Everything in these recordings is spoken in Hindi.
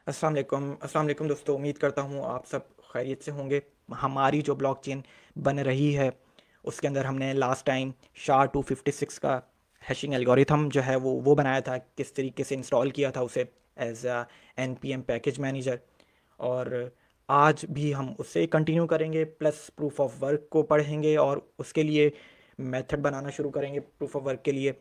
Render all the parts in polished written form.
अस्सलाम वालेकुम दोस्तों। उम्मीद करता हूँ आप सब खैरियत से होंगे। हमारी जो ब्लॉकचेन बन रही है उसके अंदर हमने लास्ट टाइम SHA-256 का हैशिंग एल्गोरिथम जो है वो बनाया था, किस तरीके से इंस्टॉल किया था उसे एज NPM पैकेज मैनेजर। और आज भी हम उससे कंटिन्यू करेंगे, प्लस प्रूफ ऑफ वर्क को पढ़ेंगे और उसके लिए मेथड बनाना शुरू करेंगे। प्रूफ ऑफ वर्क के लिए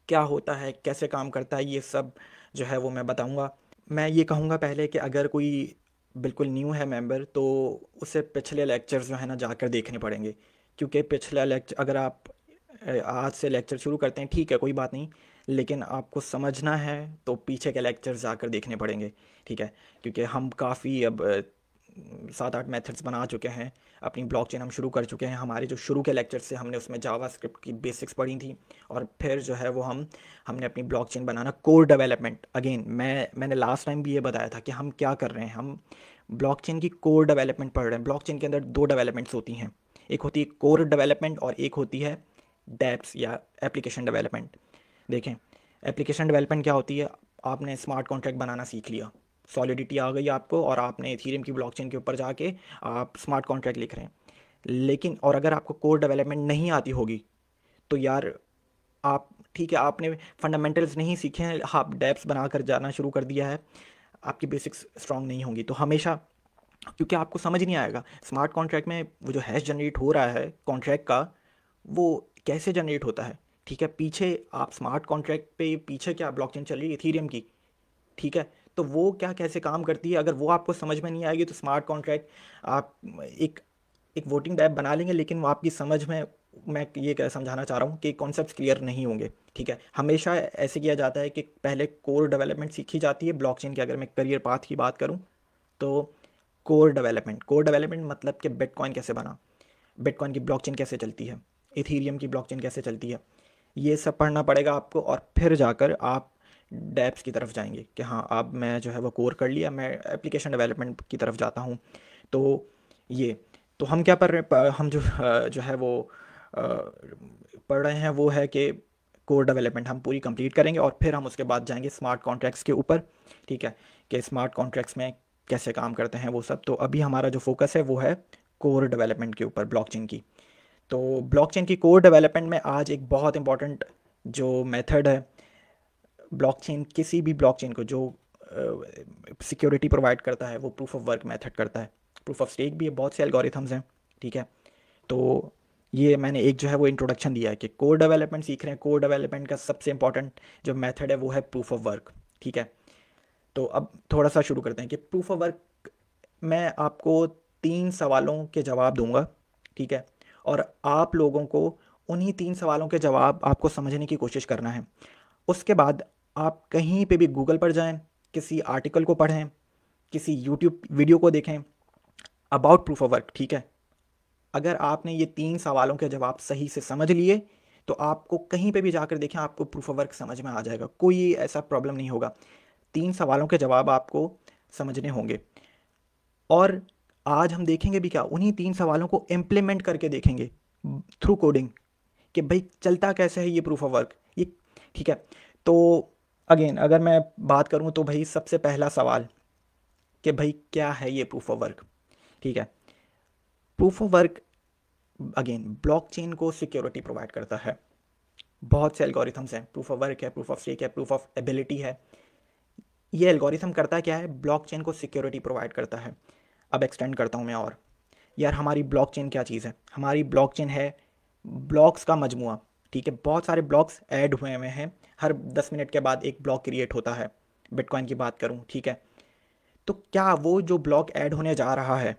क्या होता है, कैसे काम करता है, ये सब जो है वो मैं बताऊंगा। मैं ये कहूँगा पहले कि अगर कोई बिल्कुल न्यू है मेंबर, तो उसे पिछले लेक्चर्स जो है ना जाकर देखने पड़ेंगे। क्योंकि पिछला लेक्चर अगर आप आज से लेक्चर शुरू करते हैं, ठीक है, कोई बात नहीं, लेकिन आपको समझना है तो पीछे के लेक्चर्स जाकर देखने पड़ेंगे। ठीक है, क्योंकि हम काफ़ी अब 7-8 मेथड्स बना चुके हैं, अपनी ब्लॉकचेन हम शुरू कर चुके हैं। हमारे जो शुरू के लेक्चर्स से हमने उसमें जावास्क्रिप्ट की बेसिक्स पढ़ी थी, और फिर जो है वो हमने अपनी ब्लॉकचेन बनाना, कोर डेवलपमेंट। अगेन मैंने लास्ट टाइम भी ये बताया था कि हम क्या कर रहे हैं, हम ब्लॉकचेन की कोर डेवलपमेंट पढ़ रहे हैं। ब्लॉकचेन के अंदर दो डेवलपमेंट्स होती हैं, एक होती है कोर डेवलपमेंट और एक होती है डैप्स या एप्लीकेशन डेवलपमेंट। देखें, एप्लीकेशन डेवलपमेंट क्या होती है, आपने स्मार्ट कॉन्ट्रैक्ट बनाना सीख लिया, सॉलिडिटी आ गई आपको, और आपने इथीरियम की ब्लॉकचेन के ऊपर जाके आप स्मार्ट कॉन्ट्रैक्ट लिख रहे हैं। लेकिन और अगर आपको कोर डेवलपमेंट नहीं आती होगी तो यार आप, ठीक है, आपने फंडामेंटल्स नहीं सीखे हैं, आप डेप्स बनाकर जाना शुरू कर दिया है, आपकी बेसिक्स स्ट्रांग नहीं होंगी तो हमेशा, क्योंकि आपको समझ नहीं आएगा स्मार्ट कॉन्ट्रैक्ट में वो जो हैश जनरेट हो रहा है कॉन्ट्रैक्ट का, वो कैसे जनरेट होता है। ठीक है, पीछे आप स्मार्ट कॉन्ट्रैक्ट पे पीछे क्या ब्लॉकचेन चल रही है, इथीरियम की। ठीक है, तो वो क्या कैसे काम करती है, अगर वो आपको समझ में नहीं आएगी तो स्मार्ट कॉन्ट्रैक्ट आप एक एक वोटिंग टाइप बना लेंगे, लेकिन वो आपकी समझ में, मैं ये क्या समझाना चाह रहा हूँ कि कॉन्सेप्ट्स क्लियर नहीं होंगे। ठीक है, हमेशा ऐसे किया जाता है कि पहले कोर डेवलपमेंट सीखी जाती है ब्लॉकचेन की। अगर मैं करियर पाथ की बात करूँ तो कोर डेवलपमेंट मतलब कि बिटकॉइन कैसे बना, बिटकॉइन की ब्लॉकचेन कैसे चलती है, इथीरियम की ब्लॉकचेन कैसे चलती है, ये सब पढ़ना पड़ेगा आपको। और फिर जाकर आप डेप्स की तरफ जाएंगे कि हाँ, अब मैं जो है वो कोर कर लिया, मैं एप्लीकेशन डेवलपमेंट की तरफ जाता हूँ। तो ये, तो हम क्या पढ़ रहे हम जो जो है वो पढ़ रहे हैं वो है कि कोर डेवलपमेंट हम पूरी कंप्लीट करेंगे और फिर हम उसके बाद जाएंगे स्मार्ट कॉन्ट्रैक्ट्स के ऊपर। ठीक है, कि स्मार्ट कॉन्ट्रैक्ट्स में कैसे काम करते हैं वो सब। तो अभी हमारा जो फोकस है वो है कोर डेवलपमेंट के ऊपर, ब्लॉकचेन की। तो ब्लॉकचेन की कोर डेवलपमेंट में आज एक बहुत इंपॉर्टेंट जो मेथड है, ब्लॉकचेन किसी भी ब्लॉकचेन को जो सिक्योरिटी प्रोवाइड करता है वो प्रूफ ऑफ वर्क मेथड करता है। प्रूफ ऑफ स्टेक भी है, बहुत से एल्गोरिथम्स हैं। ठीक है, तो ये मैंने एक जो है वो इंट्रोडक्शन दिया है कि कोर डेवलपमेंट सीख रहे हैं, कोर डेवलपमेंट का सबसे इंपॉर्टेंट जो मेथड है वो है प्रूफ ऑफ वर्क। ठीक है, तो अब थोड़ा सा शुरू करते हैं कि प्रूफ ऑफ वर्क, मैं आपको 3 सवालों के जवाब दूंगा। ठीक है, और आप लोगों को उन्हीं 3 सवालों के जवाब आपको समझने की कोशिश करना है। उसके बाद आप कहीं पे भी गूगल पर जाएं, किसी आर्टिकल को पढ़ें, किसी यूट्यूब वीडियो को देखें अबाउट प्रूफ ऑफ वर्क। ठीक है, अगर आपने ये 3 सवालों के जवाब सही से समझ लिए तो आपको कहीं पे भी जाकर देखें, आपको प्रूफ ऑफ वर्क समझ में आ जाएगा, कोई ऐसा प्रॉब्लम नहीं होगा। 3 सवालों के जवाब आपको समझने होंगे। और आज हम देखेंगे भी क्या, उन्हीं 3 सवालों को इम्प्लीमेंट करके देखेंगे थ्रू कोडिंग, कि भाई चलता कैसे है ये प्रूफ ऑफ वर्क ये। ठीक है, तो अगेन अगर मैं बात करूं तो भाई सबसे पहला सवाल कि भाई क्या है ये प्रूफ ऑफ वर्क। ठीक है, proof of work again blockchain को सिक्योरिटी प्रोवाइड करता है। बहुत से एल्गोरिथम्स हैं, प्रूफ ऑफ वर्क है, प्रूफ ऑफ स्टेक है, प्रूफ ऑफ एबिलिटी है। ये एल्गोरिथम करता क्या है, ब्लॉकचेन को सिक्योरिटी प्रोवाइड करता है। अब एक्सटेंड करता हूँ मैं, और यार हमारी ब्लॉकचेन क्या चीज़ है, हमारी ब्लॉकचेन है ब्लॉक्स का मजमुआ। ठीक है, बहुत सारे ब्लॉक्स ऐड हुए हुए हैं, हर 10 मिनट के बाद एक ब्लॉक क्रिएट होता है। बिटकॉइन की बात करूं, ठीक है, तो क्या वो जो ब्लॉक ऐड होने जा रहा है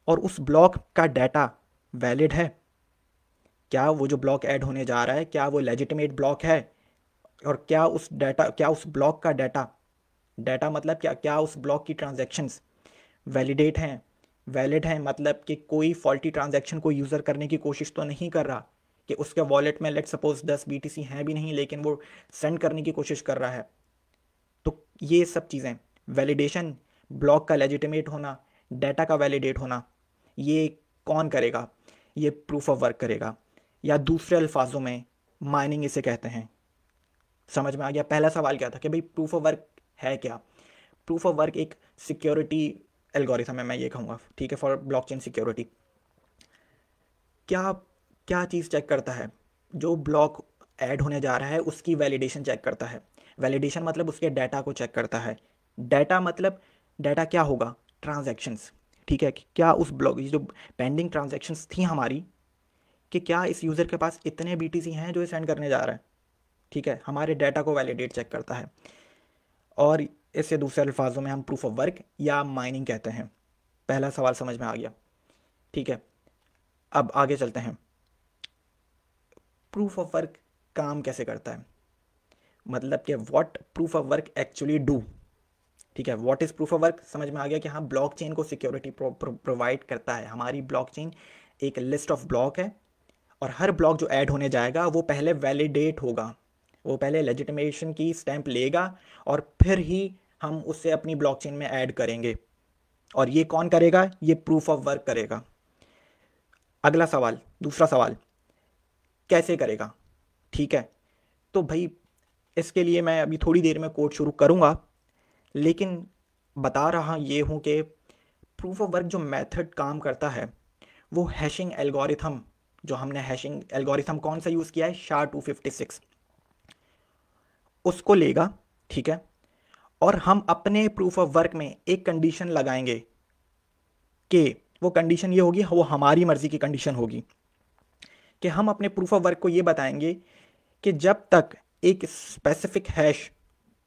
और उस ब्लॉक का डाटा वैलिड है, क्या वो जो ब्लॉक ऐड होने जा रहा है क्या वो लेजिटिमेट ब्लॉक है, और क्या उस ब्लॉक का डाटा, डाटा मतलब क्या, क्या उस ब्लॉक की ट्रांजैक्शंस वैलिडेट हैं, वैलिड हैं, मतलब कि कोई फॉल्टी ट्रांजैक्शन को यूज़र करने की कोशिश तो नहीं कर रहा, कि उसके वॉलेट में लेट सपोज 10 BTC हैं भी नहीं लेकिन वो सेंड करने की कोशिश कर रहा है। तो ये सब चीज़ें, वैलिडेशन, ब्लॉक का लेजिटिमेट होना, डाटा का वैलिडेट होना, ये कौन करेगा, ये प्रूफ ऑफ वर्क करेगा, या दूसरे अल्फाजों में माइनिंग इसे कहते हैं। समझ में आ गया। पहला सवाल क्या था कि भाई प्रूफ ऑफ वर्क है क्या। प्रूफ ऑफ वर्क एक सिक्योरिटी एल्गोरिथम है, मैं ये कहूँगा, ठीक है, फॉर ब्लॉकचेन सिक्योरिटी। क्या क्या चीज़ चेक करता है? जो ब्लॉक ऐड होने जा रहा है उसकी वैलिडेशन चेक करता है। वैलिडेशन मतलब उसके डाटा को चेक करता है। डाटा मतलब डाटा क्या होगा? ट्रांजैक्शंस, ठीक है, कि क्या उस ब्लॉक जो पेंडिंग ट्रांजैक्शंस थी हमारी, कि क्या इस यूज़र के पास इतने BTC हैं जो ये सेंड करने जा रहा है, ठीक है, हमारे डाटा को वैलिडेट चेक करता है। और इससे दूसरे अल्फाजों में हम प्रूफ ऑफ वर्क या माइनिंग कहते हैं। पहला सवाल समझ में आ गया, ठीक है। अब आगे चलते हैं, प्रूफ ऑफ वर्क काम कैसे करता है, मतलब कि what proof of work actually do, ठीक है। What is proof of work समझ में आ गया कि हाँ ब्लॉकचेन को सिक्योरिटी प्रोवाइड करता है। हमारी ब्लॉकचेन एक लिस्ट ऑफ ब्लॉक है और हर ब्लॉक जो ऐड होने जाएगा वो पहले वैलिडेट होगा, वो पहले लेजिटिमेशन की स्टैंप लेगा और फिर ही हम उससे अपनी ब्लॉकचेन में ऐड करेंगे। और ये कौन करेगा? ये प्रूफ ऑफ वर्क करेगा। अगला सवाल, दूसरा सवाल, कैसे करेगा, ठीक है। तो भाई इसके लिए मैं अभी थोड़ी देर में कोड शुरू करूँगा, लेकिन बता रहा ये हूँ कि प्रूफ ऑफ वर्क जो मेथड काम करता है वो हैशिंग एल्गोरिथम, जो हमने हैशिंग एल्गोरिथम कौन सा यूज़ किया है, SHA-256, उसको लेगा, ठीक है। और हम अपने प्रूफ ऑफ वर्क में एक कंडीशन लगाएंगे कि वो कंडीशन ये होगी, वो हमारी मर्ज़ी की कंडीशन होगी कि हम अपने प्रूफ ऑफ वर्क को ये बताएंगे कि जब तक एक स्पेसिफिक हैश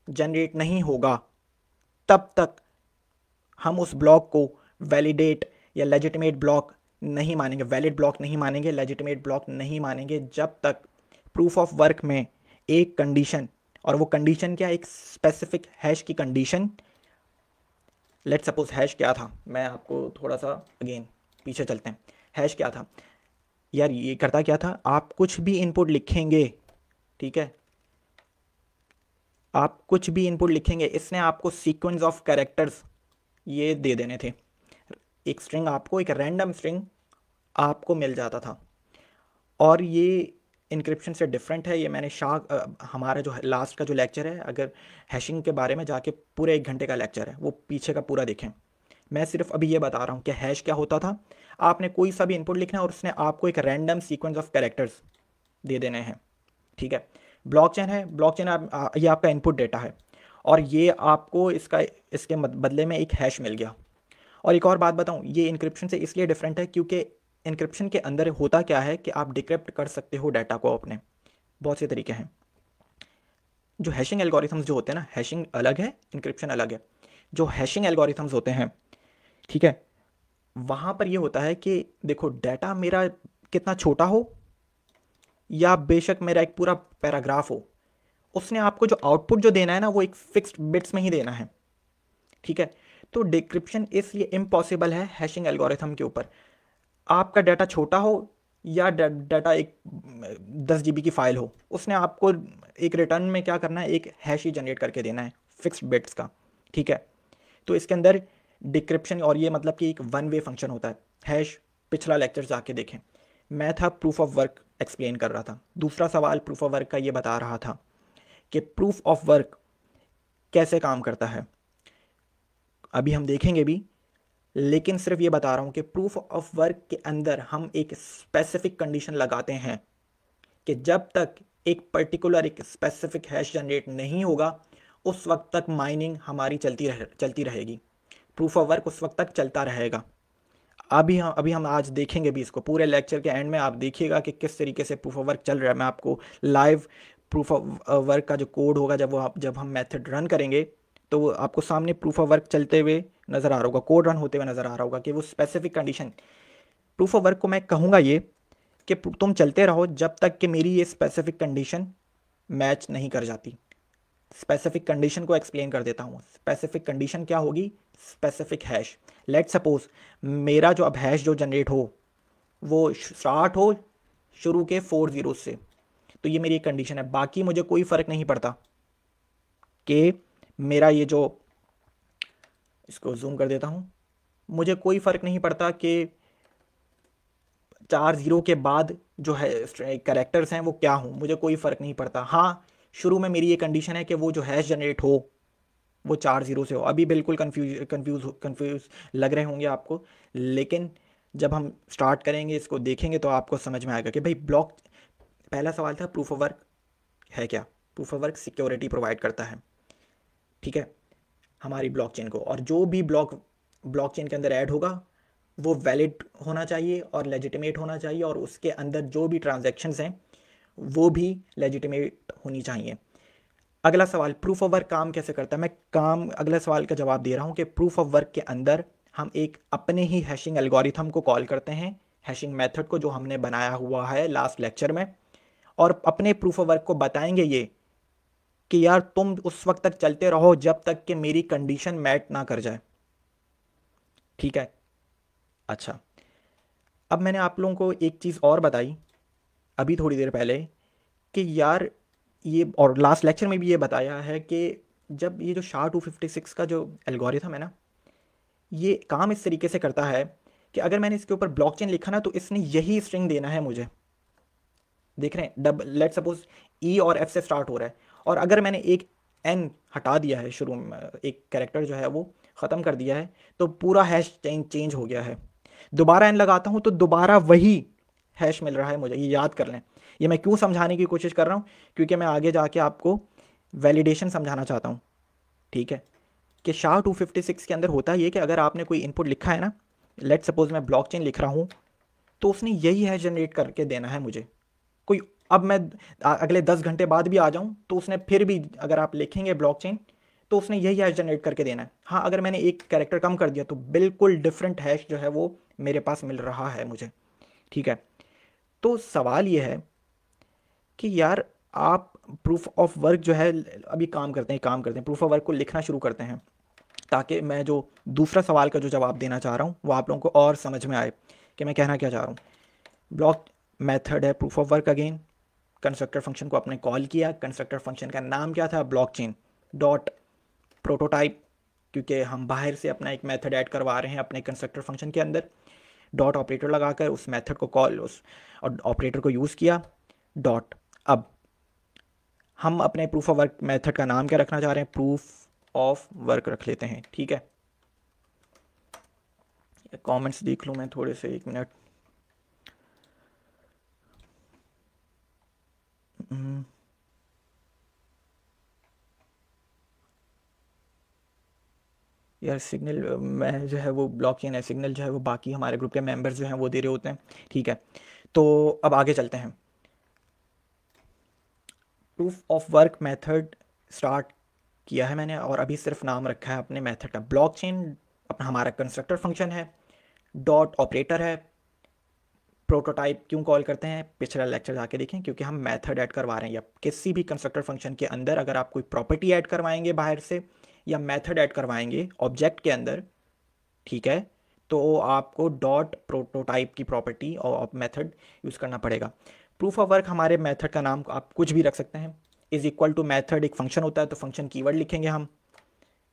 जनरेट नहीं होगा तब तक हम उस ब्लॉक को वैलिडेट या लेजिटिमेट ब्लॉक नहीं मानेंगे, वैलिड ब्लॉक नहीं मानेंगे, लेजिटिमेट ब्लॉक नहीं मानेंगे, जब तक प्रूफ ऑफ वर्क में एक कंडीशन, और वो कंडीशन क्या, एक स्पेसिफिक हैश की कंडीशन। लेट सपोज हैश क्या था, मैं आपको थोड़ा सा अगेन पीछे चलते हैं। हैश क्या था यार, ये करता क्या था, आप कुछ भी इनपुट लिखेंगे, ठीक है, आप कुछ भी इनपुट लिखेंगे, इसने आपको सीक्वेंस ऑफ कैरेक्टर्स ये दे देने थे। एक स्ट्रिंग आपको, एक रैंडम स्ट्रिंग आपको मिल जाता था। और ये इनक्रिप्शन से डिफरेंट है। ये मैंने हमारा जो लास्ट का जो लेक्चर है, अगर हैशिंग के बारे में जाके पूरे 1 घंटे का लेक्चर है, वो पीछे का पूरा देखें। मैं सिर्फ अभी ये बता रहा हूँ कि हैश क्या होता था। आपने कोई सा भी इनपुट लिखना है और उसने आपको एक रैंडम सीक्वेंस ऑफ कैरेक्टर्स दे देने हैं, ठीक है। ब्लॉकचेन है, ब्लॉकचेन ये आपका इनपुट डेटा है और ये आपको इसके बदले में एक हैश मिल गया। और एक और बात बताऊं, ये इनक्रिप्शन से इसलिए डिफरेंट है क्योंकि इनक्रिप्शन के अंदर होता क्या है कि आप डिक्रिप्ट कर सकते हो डाटा को अपने, बहुत से तरीके हैं। जो हैशिंग एल्गोरिथम्स जो होते हैं ना, हैशिंग अलग है, इनक्रिप्शन अलग है। जो हैशिंग एल्गोरिथम्स होते हैं, ठीक है, वहाँ पर ये होता है कि देखो डाटा मेरा कितना छोटा हो या बेशक मेरा एक पूरा पैराग्राफ हो, उसने आपको जो आउटपुट जो देना है ना वो एक फिक्स्ड बिट्स में ही देना है, ठीक है। तो डिक्रिप्शन इसलिए इम्पॉसिबल है हैशिंग एल्गोरिथम के ऊपर। आपका डाटा छोटा हो या डाटा एक 10 GB की फाइल हो, उसने आपको एक रिटर्न में क्या करना है, एक हैश ही जनरेट करके देना है फिक्स्ड बिट्स का, ठीक है। तो इसके अंदर डिक्रिप्शन, और ये मतलब कि एक वन वे फंक्शन होता है। हैश पिछला लेक्चर जाके देखें, मैं था प्रूफ ऑफ वर्क एक्सप्लेन कर रहा था। दूसरा सवाल प्रूफ ऑफ वर्क का ये बता रहा था कि प्रूफ ऑफ वर्क कैसे काम करता है, अभी हम देखेंगे भी, लेकिन सिर्फ ये बता रहा हूँ कि प्रूफ ऑफ वर्क के अंदर हम एक स्पेसिफिक कंडीशन लगाते हैं कि जब तक एक पर्टिकुलर एक स्पेसिफिक हैश जनरेट नहीं होगा उस वक्त तक माइनिंग हमारी चलती रहेगी, प्रूफ ऑफ वर्क उस वक्त तक चलता रहेगा। अभी हम आज देखेंगे भी इसको, पूरे लेक्चर के एंड में आप देखिएगा कि किस तरीके से प्रूफ ऑफ वर्क चल रहा है। मैं आपको लाइव प्रूफ ऑफ वर्क का जो कोड होगा, जब हम मेथड रन करेंगे तो आपको सामने प्रूफ ऑफ वर्क चलते हुए नज़र आ रहा होगा, कोड रन होते हुए नज़र आ रहा होगा कि वो specific condition. Proof of work को मैं कहूँगा ये कि तुम चलते रहो जब तक कि मेरी ये स्पेसिफिक कंडीशन मैच नहीं कर जाती। स्पेसिफिक कंडीशन को एक्सप्लेन कर देता हूँ। स्पेसिफिक कंडीशन क्या होगी, स्पेसिफिक हैश। लेट सपोज मेरा जो अब हैश जो जनरेट हो वो स्टार्ट हो शुरू के 4 ज़ीरो से, तो ये मेरी एक कंडीशन है। बाकी मुझे कोई फ़र्क नहीं पड़ता कि मेरा ये जो, इसको जूम कर देता हूँ, मुझे कोई फ़र्क नहीं पड़ता कि 4 ज़ीरो के बाद जो है कैरेक्टर्स हैं वो क्या हों, मुझे कोई फ़र्क नहीं पड़ता। हाँ, शुरू में मेरी ये कंडीशन है कि वो जो हैश जनरेट हो वो 4 ज़ीरो से हो। अभी बिल्कुल कंफ्यूज लग रहे होंगे आपको, लेकिन जब हम स्टार्ट करेंगे, इसको देखेंगे, तो आपको समझ में आएगा कि भाई ब्लॉक, पहला सवाल था प्रूफ ऑफ वर्क है क्या। Proof of work security provide करता है, ठीक है, हमारी ब्लॉकचेन को, और जो भी ब्लॉकचेन के अंदर ऐड होगा वो वैलिड होना चाहिए और लेजिटिमेट होना चाहिए, और उसके अंदर जो भी ट्रांजैक्शंस हैं वो भी लेजिटिमेट होनी चाहिए। अगला सवाल, प्रूफ ऑफ वर्क काम कैसे करता है। मैं अगला सवाल का जवाब दे रहा हूँ कि प्रूफ ऑफ वर्क के अंदर हम एक अपने ही हैशिंग एल्गोरिथम को कॉल करते हैं, हैशिंग मेथड को, जो हमने बनाया हुआ है लास्ट लेक्चर में, और अपने प्रूफ ऑफ वर्क को बताएंगे ये कि यार तुम उस वक्त तक चलते रहो जब तक कि मेरी कंडीशन मैट ना कर जाए, ठीक है। अच्छा, अब मैंने आप लोगों को एक चीज़ और बताई अभी थोड़ी देर पहले कि यार ये, और लास्ट लेक्चर में भी ये बताया है कि जब ये जो SHA-256 का जो एल्गोरिथम है ना, ये काम इस तरीके से करता है कि अगर मैंने इसके ऊपर ब्लॉकचेन लिखा ना, तो इसने यही स्ट्रिंग देना है मुझे। देख रहे हैं, लेट सपोज ई और एफ से स्टार्ट हो रहा है, और अगर मैंने एक एन हटा दिया है शुरू में, एक कैरेक्टर जो है वो ख़त्म कर दिया है, तो पूरा हैश चेंज हो गया है। दोबारा एन लगाता हूँ तो दोबारा वही हैश मिल रहा है मुझे, ये याद कर लें। ये मैं क्यों समझाने की कोशिश कर रहा हूँ, क्योंकि मैं आगे जाके आपको वैलिडेशन समझाना चाहता हूँ, ठीक है। कि SHA-256 के अंदर होता है ये कि अगर आपने कोई इनपुट लिखा है ना, लेट सपोज मैं ब्लॉकचेन लिख रहा हूँ, तो उसने यही हैश जनरेट करके देना है मुझे। कोई, अब मैं अगले 10 घंटे बाद भी आ जाऊं तो उसने फिर भी, अगर आप लिखेंगे ब्लॉकचेन, तो उसने यही हैश जनरेट करके देना है। हाँ, अगर मैंने एक कैरेक्टर कम कर दिया तो बिल्कुल डिफरेंट हैश जो है वो मेरे पास मिल रहा है मुझे, ठीक है। तो सवाल ये है कि यार आप प्रूफ ऑफ वर्क जो है, अभी काम करते हैं प्रूफ ऑफ वर्क को लिखना शुरू करते हैं, ताकि मैं जो दूसरा सवाल का जो जवाब देना चाह रहा हूँ वो आप लोगों को और समझ में आए कि मैं कहना क्या चाह रहा हूँ। ब्लॉक मेथड है proof of work, again constructor function को आपने कॉल किया, कंस्ट्रक्टर फंक्शन का नाम क्या था, ब्लॉकचेन डॉट प्रोटोटाइप, क्योंकि हम बाहर से अपना एक मेथड ऐड करवा रहे हैं अपने कंस्ट्रक्टर फंक्शन के अंदर। डॉट ऑपरेटर लगाकर उस मेथड को कॉल, उस ऑपरेटर को यूज़ किया, डॉट। अब हम अपने प्रूफ ऑफ वर्क मेथड का नाम क्या रखना चाह रहे हैं, प्रूफ ऑफ वर्क रख लेते हैं, ठीक है। कमेंट्स देख लूँ मैं थोड़े से, एक मिनट। यार सिग्नल मैं जो है वो ब्लॉकचेन है, सिग्नल जो है वो बाकी हमारे ग्रुप के मेंबर्स जो हैं वो दे रहे होते हैं, ठीक है। तो अब आगे चलते हैं। Proof of work method start किया है मैंने, और अभी सिर्फ नाम रखा है अपने मेथड का ब्लॉकचेन। अपना हमारा कंस्ट्रक्टर फंक्शन है, डॉट ऑपरेटर है, प्रोटोटाइप क्यों कॉल करते हैं पिछला लेक्चर जाके देखें, क्योंकि हम मेथड ऐड करवा रहे हैं। या किसी भी कंस्ट्रक्टर फंक्शन के अंदर अगर आप कोई प्रॉपर्टी ऐड करवाएंगे बाहर से, या मेथड ऐड करवाएंगे ऑब्जेक्ट के अंदर, ठीक है, तो आपको डॉट प्रोटोटाइप की प्रॉपर्टी और मेथड यूज़ करना पड़ेगा। प्रूफ ऑफ वर्क हमारे मेथड का नाम आप कुछ भी रख सकते हैं। इज इक्वल टू मेथड एक फंक्शन होता है, तो फंक्शन कीवर्ड लिखेंगे हम,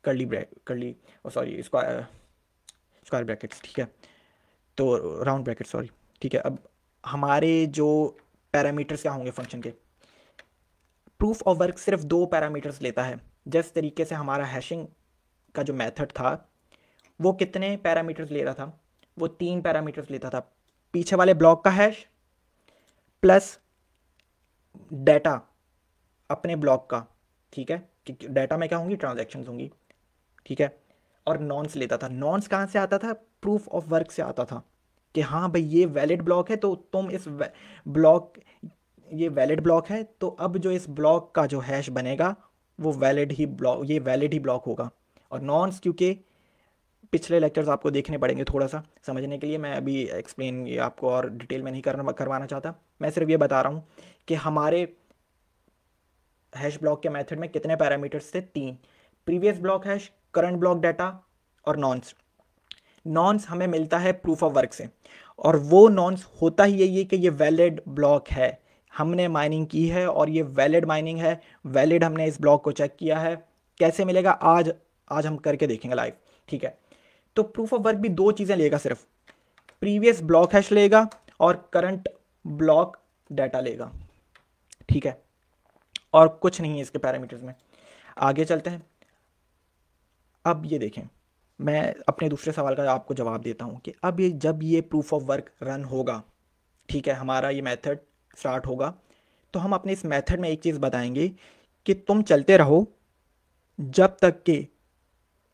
करली सॉरी स्क्वायर ब्रैकेट्स, ठीक है, तो राउंड ब्रैकेट सॉरी, ठीक है। अब हमारे जो पैरामीटर्स क्या होंगे फंक्शन के, प्रूफ ऑफ वर्क सिर्फ 2 पैरामीटर्स लेता है। जिस तरीके से हमारा हैशिंग का जो मेथड था वो कितने पैरामीटर्स ले रहा था, वो 3 पैरामीटर्स लेता था, पीछे वाले ब्लॉक का हैश प्लस डाटा अपने ब्लॉक का, ठीक है, कि डाटा में क्या होंगी, ट्रांजैक्शंस होंगी, ठीक है। और नॉन्स लेता था। नॉन्स कहाँ से आता था, प्रूफ ऑफ वर्क से आता था, कि हाँ भाई ये वैलिड ब्लॉक है, तो तुम इस ब्लॉक, ये वैलिड ब्लॉक है, तो अब जो इस ब्लॉक का जो हैश बनेगा वो वैलिड ही ब्लॉक, ये वैलिड ही ब्लॉक होगा। और नॉन्स क्योंकि पिछले लेक्चर्स आपको देखने पड़ेंगे थोड़ा सा समझने के लिए, मैं अभी एक्सप्लेन ये आपको और डिटेल में नहीं करवाना चाहता। मैं सिर्फ ये बता रहा हूँ कि हमारे हैश ब्लॉक के मेथड में कितने पैरामीटर्स थे, 3। Previous block hash, current block data, और नॉन्स। नॉन्स हमें मिलता है प्रूफ ऑफ वर्क से, और वो नॉन्स होता ही यही है कि ये वैलिड ब्लॉक है, हमने माइनिंग की है और ये वैलिड माइनिंग है, वैलिड हमने इस ब्लॉक को चेक किया है। कैसे मिलेगा, आज हम करके देखेंगे लाइव, ठीक है। तो प्रूफ ऑफ वर्क भी 2 चीज़ें लेगा, सिर्फ प्रीवियस ब्लॉक हैश लेगा और करंट ब्लॉक डाटा लेगा, ठीक है, और कुछ नहीं है इसके पैरामीटर्स में। आगे चलते हैं। अब ये देखें, मैं अपने दूसरे सवाल का आपको जवाब देता हूँ कि अब ये जब ये प्रूफ ऑफ वर्क रन होगा, ठीक है, हमारा ये मेथड स्टार्ट होगा, तो हम अपने इस मेथड में एक चीज़ बताएंगे कि तुम चलते रहो जब तक कि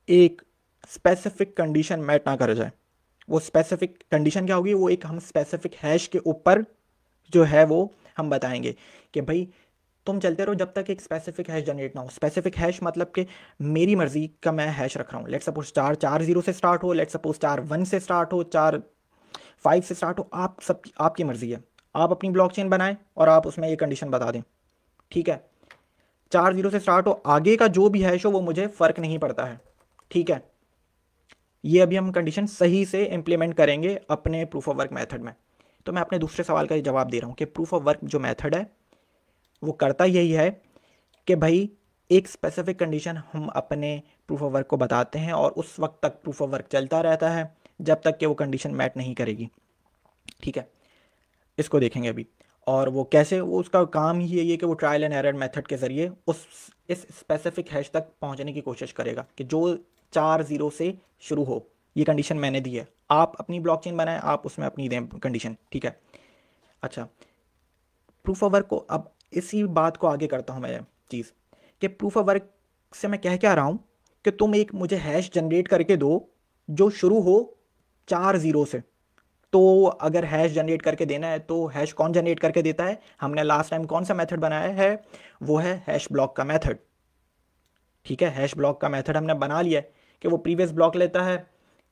एक स्पेसिफिक कंडीशन मैट ना कर जाए। वो स्पेसिफिक कंडीशन क्या होगी, वो एक हम स्पेसिफिक हैश के ऊपर जो है वो हम बताएंगे कि भाई तुम चलते रहो जब तक एक स्पेसिफिक हैश जनरेट ना हो। स्पेसिफिक हैश मतलब कि मेरी मर्जी का मैं हैश रख रहा हूँ। लेट सपोज चार 4 0 से स्टार्ट हो, लेट सपोज 4 1 से स्टार्ट हो, 4 5 से स्टार्ट हो, आप सब आपकी मर्जी है। आप अपनी ब्लॉकचेन बनाएं और आप उसमें ये कंडीशन बता दें, ठीक है। 4 0 से स्टार्ट हो, आगे का जो भी हैश हो वो मुझे फ़र्क नहीं पड़ता है, ठीक है। ये अभी हम कंडीशन सही से इंप्लीमेंट करेंगे अपने प्रूफ ऑफ वर्क मेथड में। तो मैं अपने दूसरे सवाल का जवाब दे रहा हूँ कि प्रूफ ऑफ वर्क जो मेथड है वो करता यही है कि भाई एक स्पेसिफिक कंडीशन हम अपने प्रूफ ऑफ वर्क को बताते हैं और उस वक्त तक प्रूफ ऑफ वर्क चलता रहता है जब तक कि वो कंडीशन मैट नहीं करेगी, ठीक है। इसको देखेंगे अभी। और वो कैसे, वो उसका काम ही है ये कि वो ट्रायल एंड एरर मेथड के ज़रिए उस इस स्पेसिफिक हैश तक पहुंचने की कोशिश करेगा कि जो 4 0 से शुरू हो। ये कंडीशन मैंने दी है, आप अपनी ब्लॉकचेन बनाएं, आप उसमें अपनी दें कंडीशन, ठीक है। अच्छा, प्रूफ ऑफ वर्क को अब इसी बात को आगे करता हूँ मैं चीज़ कि प्रूफ ऑफ वर्क से मैं कह क्या रहा हूँ कि तुम एक मुझे हैश जनरेट करके दो जो शुरू हो 4 0 से। तो अगर हैश जनरेट करके देना है तो हैश कौन जनरेट करके देता है, हमने लास्ट टाइम कौन सा मेथड बनाया है, वो है हैश ब्लॉक का मेथड, ठीक है। हैश ब्लॉक का मेथड हमने बना लिया है कि वो प्रीवियस ब्लॉक लेता है,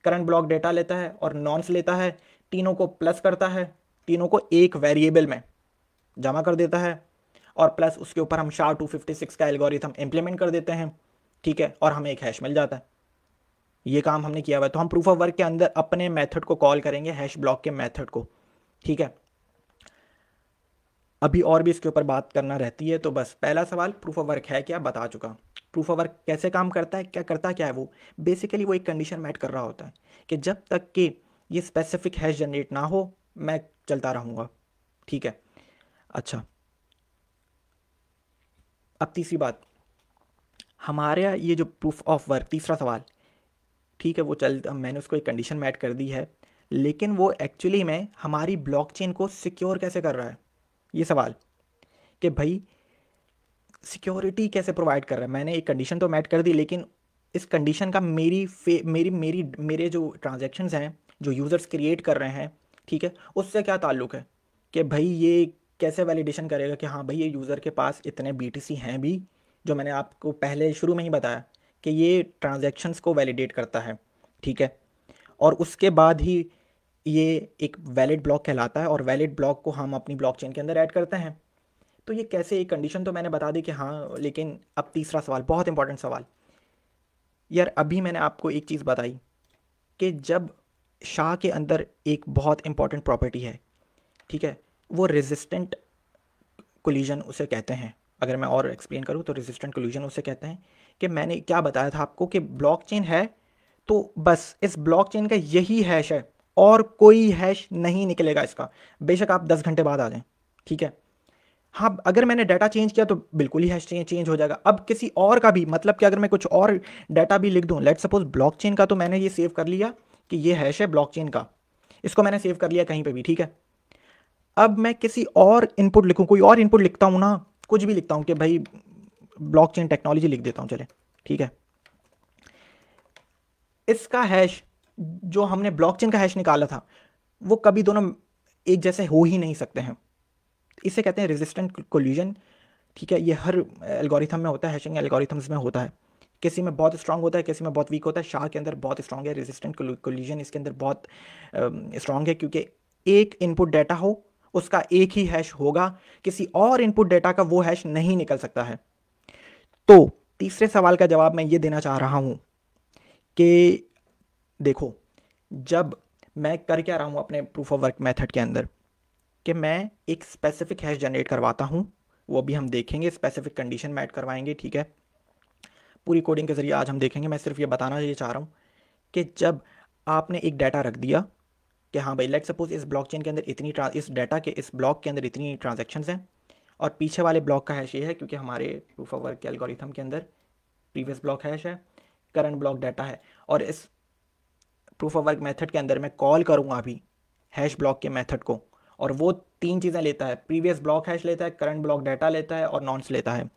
करंट ब्लॉक डेटा लेता है और नॉन्स लेता है, तीनों को प्लस करता है, तीनों को एक वेरिएबल में जमा कर देता है और प्लस उसके ऊपर हम SHA-256 का एल्गोरिथम इंप्लीमेंट कर देते हैं, ठीक है, और हमें एक हैश मिल जाता है। ये काम हमने किया हुआ है। तो हम प्रूफ ऑफ वर्क के अंदर अपने मेथड को कॉल करेंगे हैश ब्लॉक के मेथड को, ठीक है। अभी और भी इसके ऊपर बात करना रहती है, तो बस पहला सवाल प्रूफ ऑफ वर्क है क्या, बता चुका। प्रूफ ऑफ वर्क कैसे काम करता है, क्या करता क्या है वो, बेसिकली वो एक कंडीशन मैट कर रहा होता है कि जब तक कि ये स्पेसिफिक हैश जनरेट ना हो मैं चलता रहूँगा, ठीक है। अच्छा, अब तीसरी बात, हमारे ये जो प्रूफ ऑफ वर्क तीसरा सवाल, ठीक है, वो चल मैंने उसको एक कंडीशन मैट कर दी है, लेकिन वो एक्चुअली में हमारी ब्लॉकचेन को सिक्योर कैसे कर रहा है, ये सवाल कि भाई सिक्योरिटी कैसे प्रोवाइड कर रहा है। मैंने एक कंडीशन तो मैट कर दी, लेकिन इस कंडीशन का मेरे जो ट्रांजैक्शंस हैं जो यूज़र्स क्रिएट कर रहे हैं, ठीक है, उससे क्या ताल्लुक़ है कि भाई ये कैसे वैलिडेशन करेगा कि हाँ भाई ये यूज़र के पास इतने BTC हैं भी, जो मैंने आपको पहले शुरू में ही बताया कि ये ट्रांजैक्शंस को वैलिडेट करता है, ठीक है। और उसके बाद ही ये एक वैलिड ब्लॉक कहलाता है और वैलिड ब्लॉक को हम अपनी ब्लॉकचेन के अंदर ऐड करते हैं। तो ये कैसे, एक कंडीशन तो मैंने बता दी कि हाँ, लेकिन अब तीसरा सवाल बहुत इंपॉर्टेंट सवाल यार। अभी मैंने आपको एक चीज़ बताई कि जब SHA के अंदर एक बहुत इंपॉर्टेंट प्रॉपर्टी है, ठीक है, वो रेजिस्टेंट कोलिजन उसे कहते हैं। अगर मैं और एक्सप्लेन करूँ तो रेजिस्टेंट कोलिजन उसे कहते हैं कि मैंने क्या बताया था आपको कि ब्लॉकचेन है तो बस इस ब्लॉकचेन का यही हैश है और कोई हैश नहीं निकलेगा इसका, बेशक आप 10 घंटे बाद आ जाएं, ठीक है। हाँ, अगर मैंने डाटा चेंज किया तो बिल्कुल ही हैश चेंज हो जाएगा। अब किसी और का भी, मतलब कि अगर मैं कुछ और डाटा भी लिख दूं, लेट सपोज ब्लॉकचेन का, तो मैंने ये सेव कर लिया कि ये हैश है ब्लॉकचेन का, इसको मैंने सेव कर लिया कहीं पे भी, ठीक है। अब मैं किसी और इनपुट लिखूं, कोई और इनपुट लिखता हूं ना, कुछ भी लिखता हूं कि भाई ब्लॉकचेन टेक्नोलॉजी लिख देता हूं, चले, ठीक है। इसका हैश जो हमने ब्लॉकचेन का हैश निकाला था वो कभी दोनों एक जैसे हो ही नहीं सकते हैं। इसे कहते हैं रेजिस्टेंट कोलिजन, ठीक है। ये हर एल्गोरिथम में होता है, हैशिंग एल्गोरिथम्स में होता है। किसी में बहुत स्ट्रांग होता है, किसी में बहुत वीक होता है। SHA के अंदर बहुत स्ट्रांग है, रेजिस्टेंट कोलिजन इसके अंदर बहुत स्ट्रांग है, क्योंकि एक इनपुट डाटा हो उसका एक ही हैश होगा, किसी और इनपुट डाटा का वो हैश नहीं निकल सकता है। तो तीसरे सवाल का जवाब मैं ये देना चाह रहा हूं कि देखो, जब मैं कर क्या रहा हूं अपने प्रूफ ऑफ वर्क मेथड के अंदर कि मैं एक स्पेसिफिक हैश जनरेट करवाता हूं, वो भी हम देखेंगे, स्पेसिफिक कंडीशन में ऐड करवाएंगे, ठीक है। पूरी कोडिंग के ज़रिए आज हम देखेंगे। मैं सिर्फ ये बताना ये चाह रहा हूँ कि जब आपने एक डाटा रख दिया कि हाँ भाई लेट सपोज इस ब्लॉकचेन के अंदर इतनी इस डाटा के इस ब्लॉक के अंदर इतनी ट्रांजैक्शंस हैं और पीछे वाले ब्लॉक का हैश ये है, क्योंकि हमारे प्रूफ ऑफ वर्क के एल्गोरिथम के अंदर प्रीवियस ब्लॉक हैश है, करंट ब्लॉक डाटा है, और इस प्रूफ ऑफ वर्क मेथड के अंदर मैं कॉल करूँगा अभी हैश ब्लॉक के मेथड को, और वो 3 चीज़ें लेता है, प्रीवियस ब्लॉक हैश लेता है, करंट ब्लॉक डाटा लेता है और नॉन्स लेता है।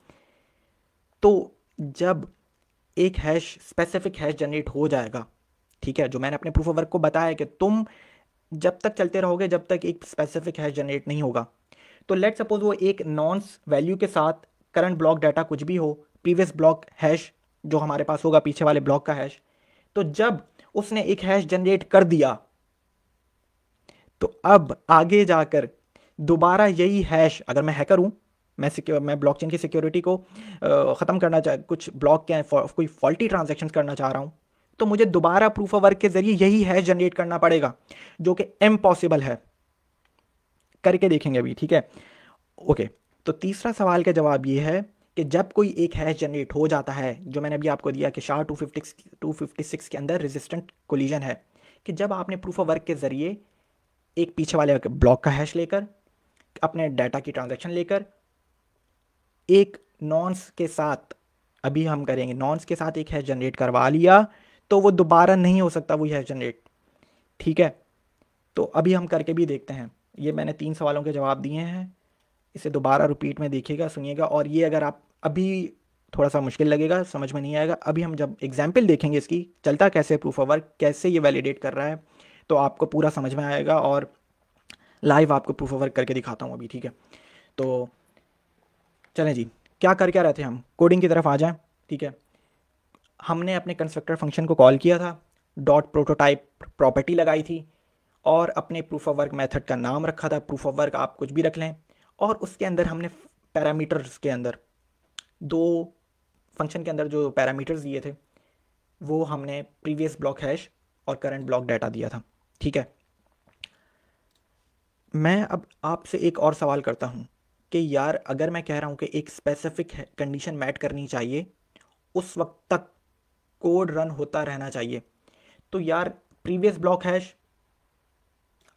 तो जब एक हैश स्पेसिफिक हैश जनरेट हो जाएगा, ठीक है, जो मैंने अपने प्रूफ ऑफ वर्क को बताया कि तुम जब तक चलते रहोगे जब तक एक स्पेसिफिक हैश जनरेट नहीं होगा। तो लेट सपोज वो एक नॉन्स वैल्यू के साथ करंट ब्लॉक डाटा कुछ भी हो, प्रीवियस ब्लॉक हैश जो हमारे पास होगा पीछे वाले ब्लॉक का हैश, तो जब उसने एक हैश जनरेट कर दिया तो अब आगे जाकर दोबारा यही हैश, अगर मैं हैकर हूं, मैं ब्लॉकचेन की सिक्योरिटी को ख़त्म करना चाह, कुछ ब्लॉक के कोई फॉल्टी ट्रांजैक्शंस करना चाह रहा हूं, तो मुझे दोबारा प्रूफ ऑफ वर्क के जरिए यही हैश जनरेट करना पड़ेगा, जो कि इम्पॉसिबल है। करके देखेंगे अभी, ठीक है। ओके, तो तीसरा सवाल का जवाब ये है कि जब कोई एक हैश जनरेट हो जाता है, जो मैंने अभी आपको दिया कि SHA-256 के अंदर रेजिस्टेंट कोलिजन है, कि जब आपने प्रूफ ऑफ वर्क के जरिए एक पीछे वाले ब्लॉक का हैश लेकर, अपने डाटा की ट्रांजैक्शन लेकर, एक नॉन्स के साथ, अभी हम करेंगे नॉन्स के साथ एक हैश जनरेट करवा लिया, तो वो दोबारा नहीं हो सकता वही हैश जनरेट, ठीक है। तो अभी हम करके भी देखते हैं। ये मैंने 3 सवालों के जवाब दिए हैं, इसे दोबारा रिपीट में देखिएगा, सुनिएगा, और ये अगर आप अभी थोड़ा सा मुश्किल लगेगा, समझ में नहीं आएगा, अभी हम जब एग्जाम्पल देखेंगे इसकी चलता कैसे प्रूफ ऑफ वर्क, कैसे ये वैलिडेट कर रहा है, तो आपको पूरा समझ में आएगा, और लाइव आपको प्रूफ ऑफ वर्क करके दिखाता हूँ अभी, ठीक है। तो चलें जी, क्या रहे थे हम, कोडिंग की तरफ आ जाएं, ठीक है। हमने अपने कंस्ट्रक्टर फंक्शन को कॉल किया था, डॉट प्रोटोटाइप प्रॉपर्टी लगाई थी, और अपने प्रूफ ऑफ वर्क मेथड का नाम रखा था, प्रूफ ऑफ वर्क आप कुछ भी रख लें, और उसके अंदर हमने पैरामीटर्स के अंदर, 2 फंक्शन के अंदर जो पैरामीटर्स दिए थे, वो हमने प्रीवियस ब्लॉक हैश और करंट ब्लॉक डाटा दिया था, ठीक है। मैं अब आपसे एक और सवाल करता हूँ कि यार अगर मैं कह रहा हूँ कि एक स्पेसिफिक कंडीशन मैट करनी चाहिए, उस वक्त तक कोड रन होता रहना चाहिए, तो यार प्रीवियस ब्लॉक हैश,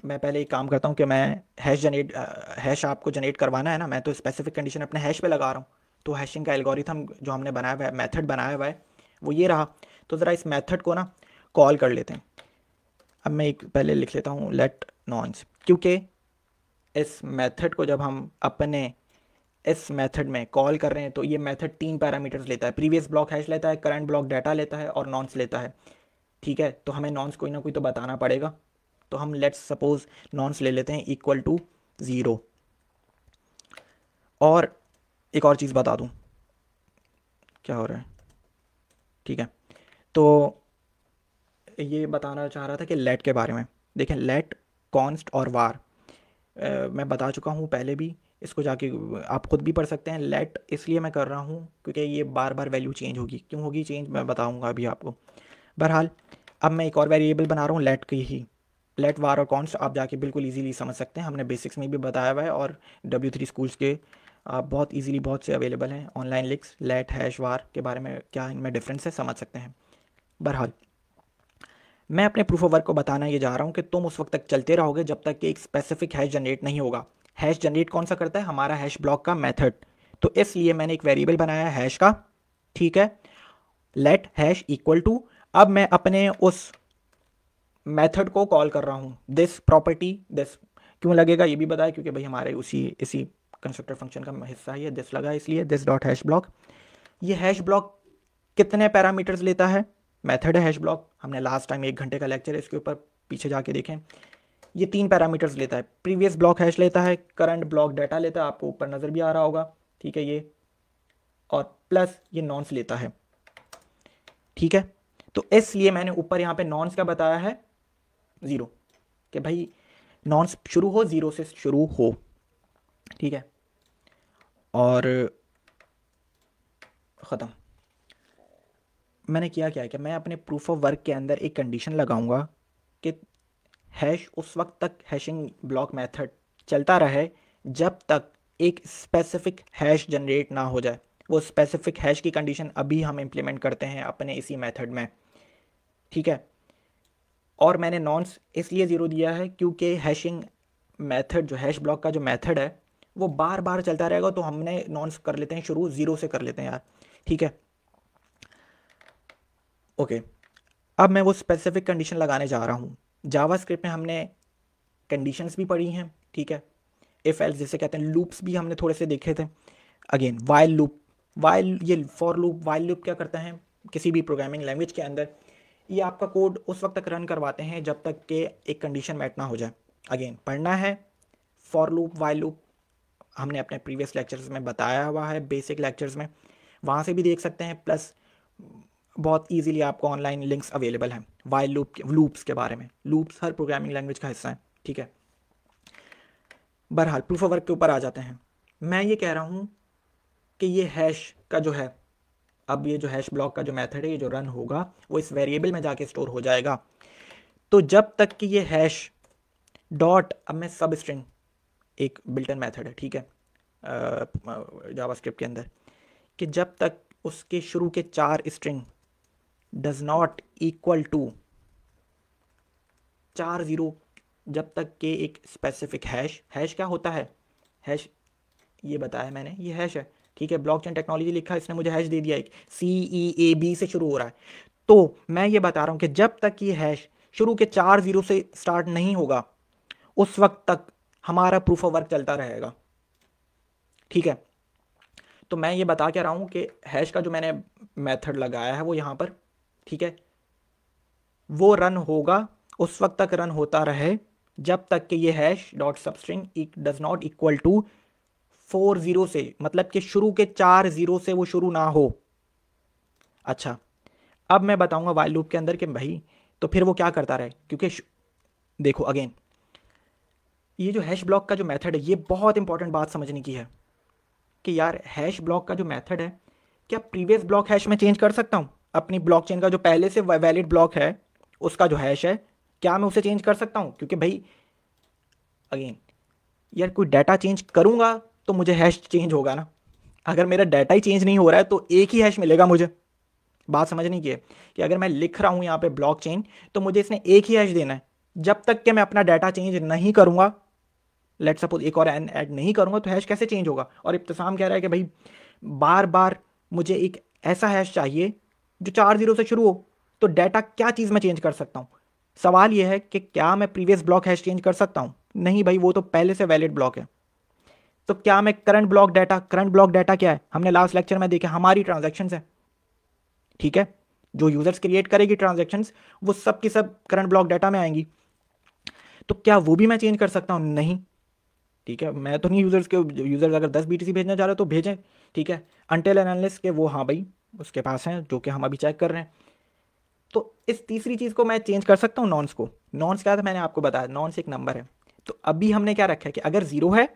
मैं पहले एक काम करता हूँ कि मैं हैश आपको जनरेट करवाना है ना, मैं तो स्पेसिफिक कंडीशन अपने हैश पे लगा रहा हूँ, तो हैशिंग का एल्गोरिथम जो हमने बनाया हुआ है, मेथड बनाया हुआ है, वो ये रहा। तो ज़रा इस मेथड को ना कॉल कर लेते हैं। अब मैं एक पहले लिख लेता हूँ लेट नॉन्स, क्योंकि इस मेथड को जब हम अपने इस मेथड में कॉल कर रहे हैं तो ये मेथड 3 पैरामीटर्स लेता है, प्रीवियस ब्लॉक हैश लेता है, करंट ब्लॉक डाटा लेता है और नॉन्स लेता है, ठीक है। तो हमें नॉन्स कोई ना कोई तो बताना पड़ेगा, तो हम लेट्स सपोज नॉन्स ले लेते हैं इक्वल टू 0। और एक और चीज़ बता दूं, क्या हो रहा है, ठीक है, तो ये बताना चाह रहा था कि लेट के बारे में। देखें, लेट, कॉन्स्ट और वार मैं बता चुका हूँ पहले भी, इसको जाके आप खुद भी पढ़ सकते हैं। लेट इसलिए मैं कर रहा हूँ क्योंकि ये बार बार वैल्यू चेंज होगी, क्यों होगी चेंज मैं बताऊँगा अभी आपको। बहरहाल अब मैं एक और वेरिएबल बना रहा हूँ लेट की ही, लेट, वार और कॉन्स्ट आप जाके बिल्कुल इजीली समझ सकते हैं, हमने बेसिक्स में भी बताया हुआ है, और W3 स्कूल्स के आप बहुत इजीली बहुत से अवेलेबल हैं ऑनलाइन लिंक्स, लेट, हैश, वार के बारे में क्या इनमें डिफरेंस है समझ सकते हैं। बहरहाल मैं अपने प्रूफ ऑफ वर्क को बताना ये जा रहा हूँ कि तुम उस वक्त तक चलते रहोगे जब तक कि एक स्पेसिफिक हैश जनरेट नहीं होगा। हैश जनरेट कौन सा करता है, हमारा हैश ब्लॉक का मेथड, तो इसलिए मैंने एक वेरिएबल बनाया है हैश का, ठीक है, लेट हैश इक्वल टू, अब मैं अपने उस मेथड को कॉल कर रहा हूँ दिस प्रॉपर्टी, दिस क्यों लगेगा ये भी बताया, क्योंकि भाई हमारे इसी कंस्ट्रक्टर फंक्शन का हिस्सा ही है, दिस लगा इसलिए, दिस डॉट हैश ब्लॉक। ये हैश ब्लॉक कितने पैरामीटर्स लेता है, मेथड है हैश ब्लॉक, हमने लास्ट टाइम 1 घंटे का लेक्चर है इसके ऊपर, पीछे जाके देखें। ये 3 पैरामीटर्स लेता है, प्रीवियस ब्लॉक हैश लेता है, करंट ब्लॉक डाटा लेता है, आपको ऊपर नज़र भी आ रहा होगा, ठीक है, ये, और प्लस ये नॉन्स लेता है, ठीक है। तो इसलिए मैंने ऊपर यहाँ पे नॉन्स का बताया है 0, कि भाई नॉन्स शुरू हो 0 से शुरू हो, ठीक है, और ख़त्म। मैंने किया क्या है कि मैं अपने प्रूफ ऑफ वर्क के अंदर एक कंडीशन लगाऊंगा कि हैश उस वक्त तक हैशिंग ब्लॉक मेथड चलता रहे जब तक एक स्पेसिफिक हैश जनरेट ना हो जाए। वो स्पेसिफिक हैश की कंडीशन अभी हम इम्प्लीमेंट करते हैं अपने इसी मेथड में, ठीक है। और मैंने नॉन्स इसलिए 0 दिया है क्योंकि हैशिंग मेथड जो हैश ब्लॉक का जो मेथड है वो बार बार चलता रहेगा, तो हमने नॉन्स कर लेते हैं शुरू 0 से कर लेते हैं यार, ठीक है। ओके, अब मैं वो स्पेसिफिक कंडीशन लगाने जा रहा हूँ। जावास्क्रिप्ट में हमने कंडीशंस भी पढ़ी हैं, ठीक है, इफ एल्स जिसे कहते हैं, लूप्स भी हमने थोड़े से देखे थे। अगेन वाइल लूप, वाइल ये फॉर लूप, वाइल लूप क्या करता है किसी भी प्रोग्रामिंग लैंग्वेज के अंदर, ये आपका कोड उस वक्त तक रन करवाते हैं जब तक कि एक कंडीशन मैट ना हो जाए। अगेन पढ़ना है फॉर लूप, वाइल लूप, हमने अपने प्रीवियस लेक्चर्स में बताया हुआ है, बेसिक लेक्चर्स में, वहाँ से भी देख सकते हैं। प्लस बहुत इजीली आपको ऑनलाइन लिंक्स अवेलेबल हैं वाइल लूप के, लूप्स के बारे में। लूप्स हर प्रोग्रामिंग लैंग्वेज का हिस्सा है, ठीक है। बहरहाल प्रूफ ऑफ वर्क के ऊपर आ जाते हैं। मैं ये कह रहा हूँ कि ये हैश का जो है, अब ये जो हैश ब्लॉक का जो मेथड है, ये जो रन होगा वो इस वेरिएबल में जाके स्टोर हो जाएगा। तो जब तक कि ये हैश डॉट, अब मैं सब स्ट्रिंग, एक बिल्टन मेथड है, ठीक है, जावास्क्रिप्ट के अंदर, कि जब तक उसके शुरू के 4 string does not equal to 4 0, जब तक के एक स्पेसिफिक हैश, हैश क्या होता है, हैश ये बताया मैंने, ये हैश है, ठीक है, ब्लॉकचेन टेक्नोलॉजी लिखा है, इसने मुझे हैश दे दिया, एक CEAB से शुरू हो रहा है। तो मैं ये बता रहा हूं कि जब तक ये हैश शुरू के 4 0 से स्टार्ट नहीं होगा, उस वक्त तक हमारा प्रूफ ऑफ वर्क चलता रहेगा, ठीक है। तो मैं ये बता क्या रहा हूं कि हैश का जो मैंने मेथड लगाया है वो यहां पर, ठीक है, वो रन होगा, उस वक्त तक रन होता रहे जब तक कि ये hash dot substring does not equal to 4 0 से, मतलब कि शुरू के 4 0 से वो शुरू ना हो। अच्छा, अब मैं बताऊंगा वाइल लूप के अंदर कि भाई तो फिर वो क्या करता रहे, क्योंकि देखो अगेन, ये जो हैश ब्लॉक का जो मेथड है, ये बहुत इंपॉर्टेंट बात समझने की है कि यार हैश ब्लॉक का जो मेथड है, क्या प्रीवियस ब्लॉक हैश में चेंज कर सकता हूँ? अपनी ब्लॉकचेन का जो पहले से वैलिड ब्लॉक है उसका जो हैश है, क्या मैं उसे चेंज कर सकता हूँ? क्योंकि भाई अगेन यार, कोई डाटा चेंज करूंगा तो मुझे हैश चेंज होगा ना। अगर मेरा डाटा ही चेंज नहीं हो रहा है तो एक ही हैश मिलेगा मुझे। बात समझने की है कि अगर मैं लिख रहा हूं यहाँ पे ब्लॉकचेन, तो मुझे इसने एक ही हैश देना है। जब तक कि मैं अपना डाटा चेंज नहीं करूंगा, लेट सपोज एक और एन ऐड नहीं करूंगा, तो हैश कैसे चेंज होगा? और इब्तिसाम कह रहा है कि भाई बार बार मुझे एक ऐसा हैश चाहिए जो 4 0 से शुरू हो, तो डाटा क्या चीज़ में चेंज कर सकता हूँ? सवाल यह है कि क्या मैं प्रीवियस ब्लॉक हैश चेंज कर सकता हूँ? नहीं भाई, वो तो पहले से वैलिड ब्लॉक है। तो क्या मैं current block data, current block data क्या है? हमने लास्ट लेक्चर में देखा, हमारी ट्रांजैक्शंस है, ठीक है, जो यूजर्स क्रिएट करेगी ट्रांजैक्शंस, वो सब की सब करंट ब्लॉक डाटा में आएंगी। तो क्या वो भी मैं चेंज कर सकता हूँ? नहीं, ठीक है, मैं तो नहीं यूजर्स के, यूजर्स अगर 10 BTC भेजना चाह रहे हो तो भेजें, ठीक है, अनटिल एंड अनलेस के वो, हाँ भाई उसके पास हैं, जो कि हम अभी चेक कर रहे हैं। तो इस तीसरी चीज़ को मैं चेंज कर सकता हूँ, नॉन्स को। नॉन्स क्या था मैंने आपको बताया, नॉन्स एक नंबर है। तो अभी हमने क्या रखा है कि अगर जीरो है,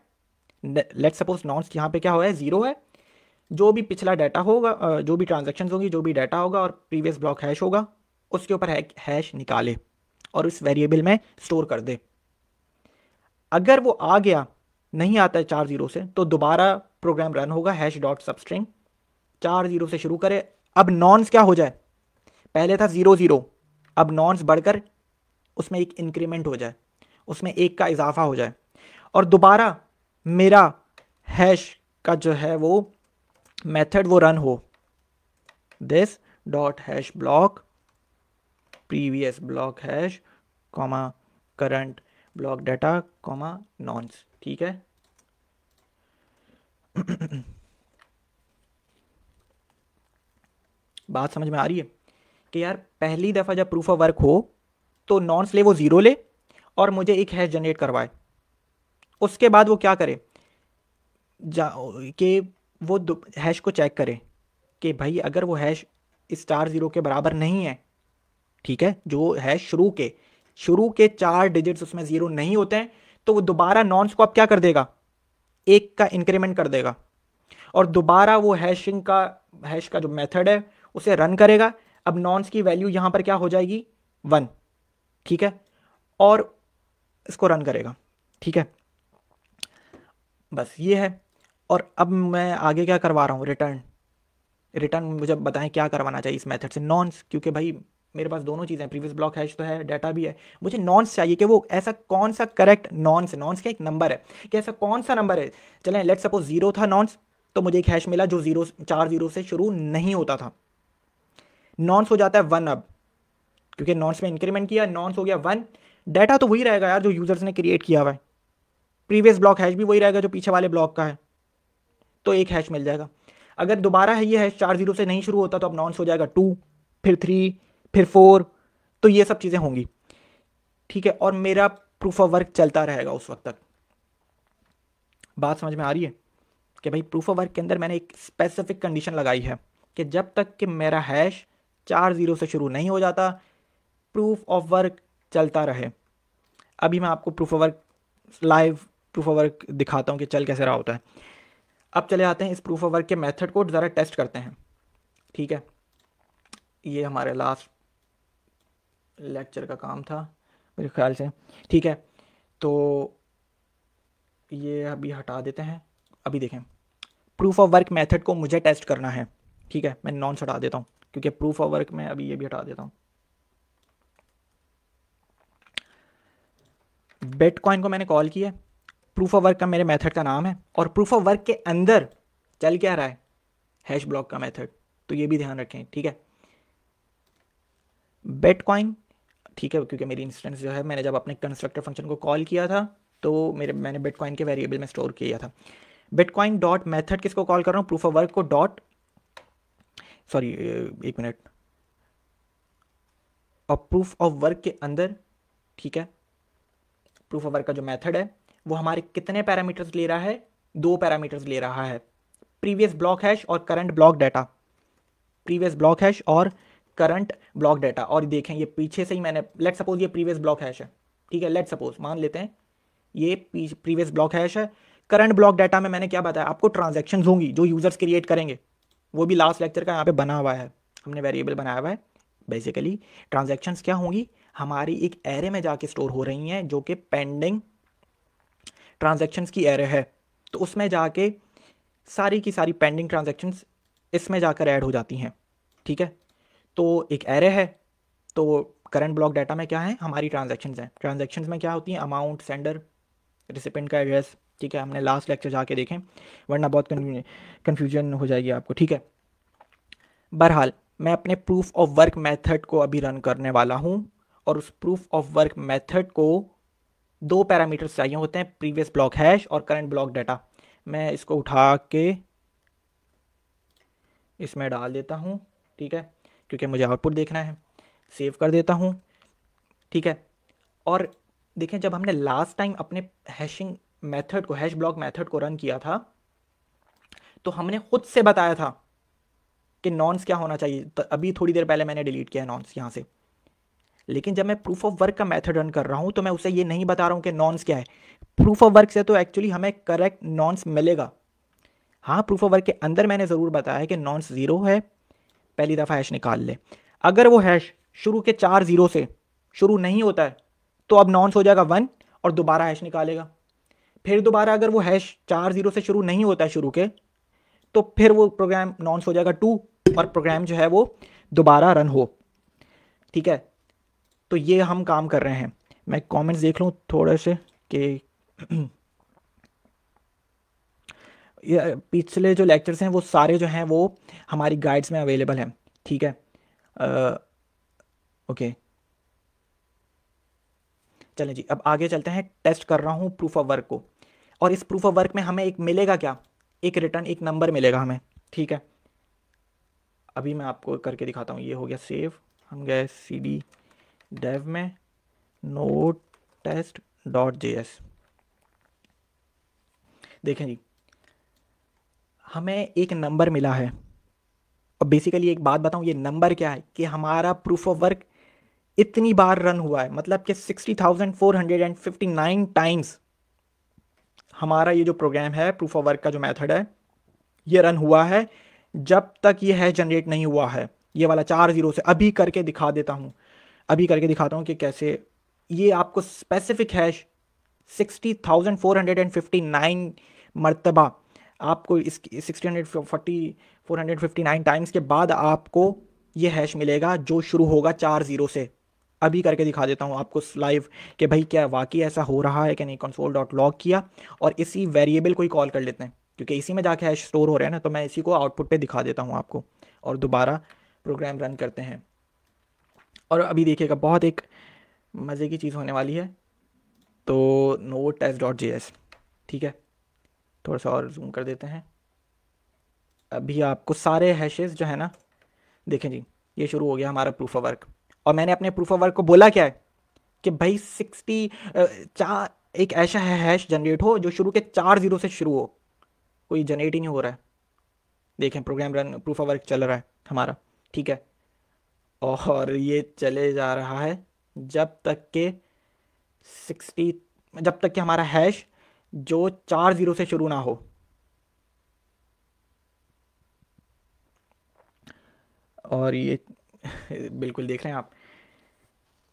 लेट सपोज नॉन्स यहाँ पे क्या हुआ है, जीरो है, जो भी पिछला डाटा होगा, जो भी ट्रांजेक्शन होगी, जो भी डाटा होगा और प्रीवियस ब्लॉक हैश होगा, उसके ऊपर हैश निकाले और उस वेरिएबल में स्टोर कर दे। अगर वो आ गया, नहीं आता है 4 0 से, तो दोबारा प्रोग्राम रन होगा, हैश डॉट सबस्ट्रिंग 4 0 से शुरू करे। अब नॉन्स क्या हो जाए, पहले था 0 0, अब नॉन्स बढ़कर उसमें एक इंक्रीमेंट हो जाए, उसमें एक का इजाफा हो जाए, और दोबारा मेरा हैश का जो है वो मेथड वो रन हो, this dot hash block previous block hash comma current block data comma nonce, ठीक है। बात समझ में आ रही है कि यार पहली दफ़ा जब प्रूफ ऑफ वर्क हो तो नॉन्स ले, वो ज़ीरो ले और मुझे एक हैश जनरेट करवाए। उसके बाद वो क्या करे, कि वो हैश को चेक करे कि भाई अगर वो हैश स्टार 0 के बराबर नहीं है, ठीक है, जो हैश शुरू के 4 डिजिट्स उसमें 0 नहीं होते हैं, तो वो दोबारा नॉन्स को अब क्या कर देगा, एक का इंक्रीमेंट कर देगा और दोबारा वो हैश का जो मेथड है उसे रन करेगा। अब नॉन्स की वैल्यू यहां पर क्या हो जाएगी, 1, ठीक है, और इसको रन करेगा, ठीक है, बस ये है। और अब मैं आगे क्या करवा रहा हूँ, रिटर्न मुझे बताएं क्या करवाना चाहिए इस मेथड से, नॉन्स, क्योंकि भाई मेरे पास दोनों चीज़ें, प्रीवियस ब्लॉक हैश तो है, डाटा भी है, मुझे नॉन्स चाहिए कि वो ऐसा कौन सा करेक्ट नॉन्स का एक नंबर है, कि ऐसा कौन सा नंबर है, चलें लेट सपोज 0 था नॉन्स, तो मुझे एक हैश मिला जो 4 0 से शुरू नहीं होता था। नॉन्स हो जाता है 1 अब, क्योंकि नॉन्स में इंक्रीमेंट किया, नॉन्स हो गया 1। डाटा तो वही रहेगा यार जो यूजर्स ने क्रिएट किया हुआ है, प्रीवियस ब्लॉक हैश भी वही रहेगा जो पीछे वाले ब्लॉक का है, तो एक हैश मिल जाएगा। अगर दोबारा है ये हैश 4 0 से नहीं शुरू होता तो अब नॉन्स हो जाएगा 2, फिर 3, फिर 4, तो ये सब चीज़ें होंगी, ठीक है। और मेरा प्रूफ ऑफ वर्क चलता रहेगा उस वक्त तक। बात समझ में आ रही है कि भाई प्रूफ ऑफ वर्क के अंदर मैंने एक स्पेसिफिक कंडीशन लगाई है कि जब तक कि मेरा हैश 4 0 से शुरू नहीं हो जाता प्रूफ ऑफ वर्क चलता रहे। अभी मैं आपको proof of work live proof of work दिखाता हूँ कि चल कैसे रहा होता है। अब चले आते हैं इस प्रूफ ऑफ वर्क के मेथड को ज़रा टेस्ट करते हैं, ठीक है। ये हमारे लास्ट लेक्चर का काम था मेरे ख्याल से, ठीक है। तो ये अभी हटा देते हैं। अभी देखें, प्रूफ ऑफ वर्क मेथड को मुझे टेस्ट करना है, ठीक है। मैं नॉन हटा देता हूँ क्योंकि प्रूफ ऑफ वर्क में अभी ये भी हटा देता हूँ। बिटकॉइन को मैंने कॉल किया, प्रूफ ऑफ वर्क का मेरे मेथड का नाम है, और प्रूफ ऑफ वर्क के अंदर चल क्या रहा है, हैश ब्लॉक का मेथड, तो ये भी ध्यान रखें, ठीक है। बिटकॉइन, ठीक है, क्योंकि मेरी इंस्टेंस जो है मैंने जब अपने कंस्ट्रक्टर फंक्शन को कॉल किया था तो मैंने बिटकॉइन के वेरिएबल में स्टोर किया था। बिटकॉइन डॉट मेथड किसको कॉल कर रहा हूँ, proof of work co dot, sorry एक मिनट, और प्रूफ ऑफ वर्क के अंदर, ठीक है, प्रूफ ऑफ वर्क का जो मेथड है वो हमारे कितने पैरामीटर्स ले रहा है, 2 पैरामीटर्स ले रहा है, प्रीवियस ब्लॉक हैश और current block data, previous block hash और करंट ब्लॉक डाटा। और देखें ये पीछे से ही मैंने, लेट सपोज ये प्रीवियस ब्लॉक हैश है, ठीक है, लेट सपोज मान लेते हैं ये प्रीवियस ब्लॉक हैश है। करंट ब्लॉक डाटा में मैंने क्या बताया आपको, ट्रांजैक्शंस होंगी जो यूजर्स क्रिएट करेंगे, वो भी लास्ट लेक्चर का यहाँ पे बना हुआ है, हमने वेरिएबल बनाया हुआ है। बेसिकली ट्रांजैक्शंस क्या होंगी, हमारी एक एरे में जाके स्टोर हो रही हैं जो कि पेंडिंग ट्रांजैक्शंस की एरे है, तो उसमें जाके सारी की सारी पेंडिंग ट्रांजैक्शंस इसमें जाकर ऐड हो जाती हैं, ठीक है। तो एक एरे है, तो करंट ब्लॉक डाटा में क्या है, हमारी ट्रांजैक्शंस हैं। ट्रांजैक्शंस में क्या होती हैं, अमाउंट, सेंडर, रिसिपेंट का एड्रेस, ठीक है। हमने लास्ट लेक्चर जाके देखें वरना बहुत कन्फ्यूजन हो जाएगी आपको, ठीक है। बहरहाल मैं अपने प्रूफ ऑफ वर्क मेथड को अभी रन करने वाला हूँ, और उस प्रूफ ऑफ वर्क मेथड को 2 पैरामीटर्स चाहिए होते हैं, प्रीवियस ब्लॉक हैश और करंट ब्लॉक डाटा। मैं इसको उठा के इसमें डाल देता हूँ, ठीक है, क्योंकि मुझे आउटपुट देखना है। सेव कर देता हूँ, ठीक है। और देखें जब हमने लास्ट टाइम अपने हैशिंग मेथड को, हैश ब्लॉक मेथड को रन किया था, तो हमने खुद से बताया था कि नॉन्स क्या होना चाहिए। तो अभी थोड़ी देर पहले मैंने डिलीट किया नॉन्स यहाँ से, लेकिन जब मैं प्रूफ ऑफ वर्क का मेथड रन कर रहा हूँ तो मैं उसे ये नहीं बता रहा हूँ कि नॉन्स क्या है। प्रूफ ऑफ वर्क से तो एक्चुअली हमें करेक्ट नॉन्स मिलेगा। हाँ, प्रूफ ऑफ वर्क के अंदर मैंने ज़रूर बताया कि नॉन्स 0 है, पहली दफ़ा हैश निकाल ले। अगर वो हैश शुरू के 4 0 से शुरू नहीं होता है तो अब नॉन्स हो जाएगा 1 और दोबारा हैश निकालेगा। फिर दोबारा अगर वो हैश 4 0 से शुरू नहीं होता है शुरू के, तो फिर वो प्रोग्राम नॉन्स हो जाएगा 2 और प्रोग्राम जो है वो दोबारा रन हो, ठीक है। तो ये हम काम कर रहे हैं। मैं कमेंट्स देख लूँ थोड़े से कि ये पिछले जो लेक्चर्स हैं वो सारे जो हैं वो हमारी गाइड्स में अवेलेबल हैं, ठीक है। ओके चलें जी, अब आगे चलते हैं। टेस्ट कर रहा हूँ प्रूफ ऑफ वर्क को, और इस प्रूफ ऑफ वर्क में हमें एक मिलेगा क्या, एक रिटर्न, एक नंबर मिलेगा हमें, ठीक है। अभी मैं आपको करके दिखाता हूँ। ये हो गया सेव, हम गए cd dev में node test.js। देखें जी, हमें एक नंबर मिला है, और बेसिकली एक बात बताऊं, ये नंबर क्या है कि हमारा प्रूफ ऑफ वर्क इतनी बार रन हुआ है, मतलब कि 60,459 टाइम्स हमारा ये जो प्रोग्राम है, प्रूफ ऑफ वर्क का जो मेथड है, ये रन हुआ है जब तक ये हैश जनरेट नहीं हुआ है। ये वाला 4 0 से अभी करके दिखा देता हूँ, अभी करके दिखाता हूँ कि कैसे ये आपको स्पेसिफिक हैश 60,459 मरतबा आपको इस 459 टाइम्स के बाद आपको ये हैश मिलेगा जो शुरू होगा 4 0 से। अभी करके दिखा देता हूँ आपको लाइव कि भाई क्या वाकई ऐसा हो रहा है कि नहीं। console.log किया और इसी वेरिएबल को ही कॉल कर लेते हैं क्योंकि इसी में जाके हैश स्टोर हो रहा है ना, तो मैं इसी को आउटपुट पे दिखा देता हूँ आपको। और दोबारा प्रोग्राम रन करते हैं। और अभी देखिएगा बहुत एक मज़े की चीज़ होने वाली है। तो नोट test.js, ठीक है, थोड़ा सा और जूम कर देते हैं। अभी आपको सारे हैशेस जो है ना, देखें जी, ये शुरू हो गया हमारा प्रूफ ऑफ वर्क। और मैंने अपने प्रूफ ऑफ वर्क को बोला क्या है कि भाई 60 चार एक ऐसा है हैश जनरेट हो जो शुरू के 4 जीरो से शुरू हो। कोई जनरेट ही नहीं हो रहा है। देखें program run, proof of work चल रहा है हमारा, ठीक है, और ये चले जा रहा है जब तक के 60, जब तक कि हमारा हैश जो 4 जीरो से शुरू ना हो। और ये बिल्कुल देख रहे हैं आप,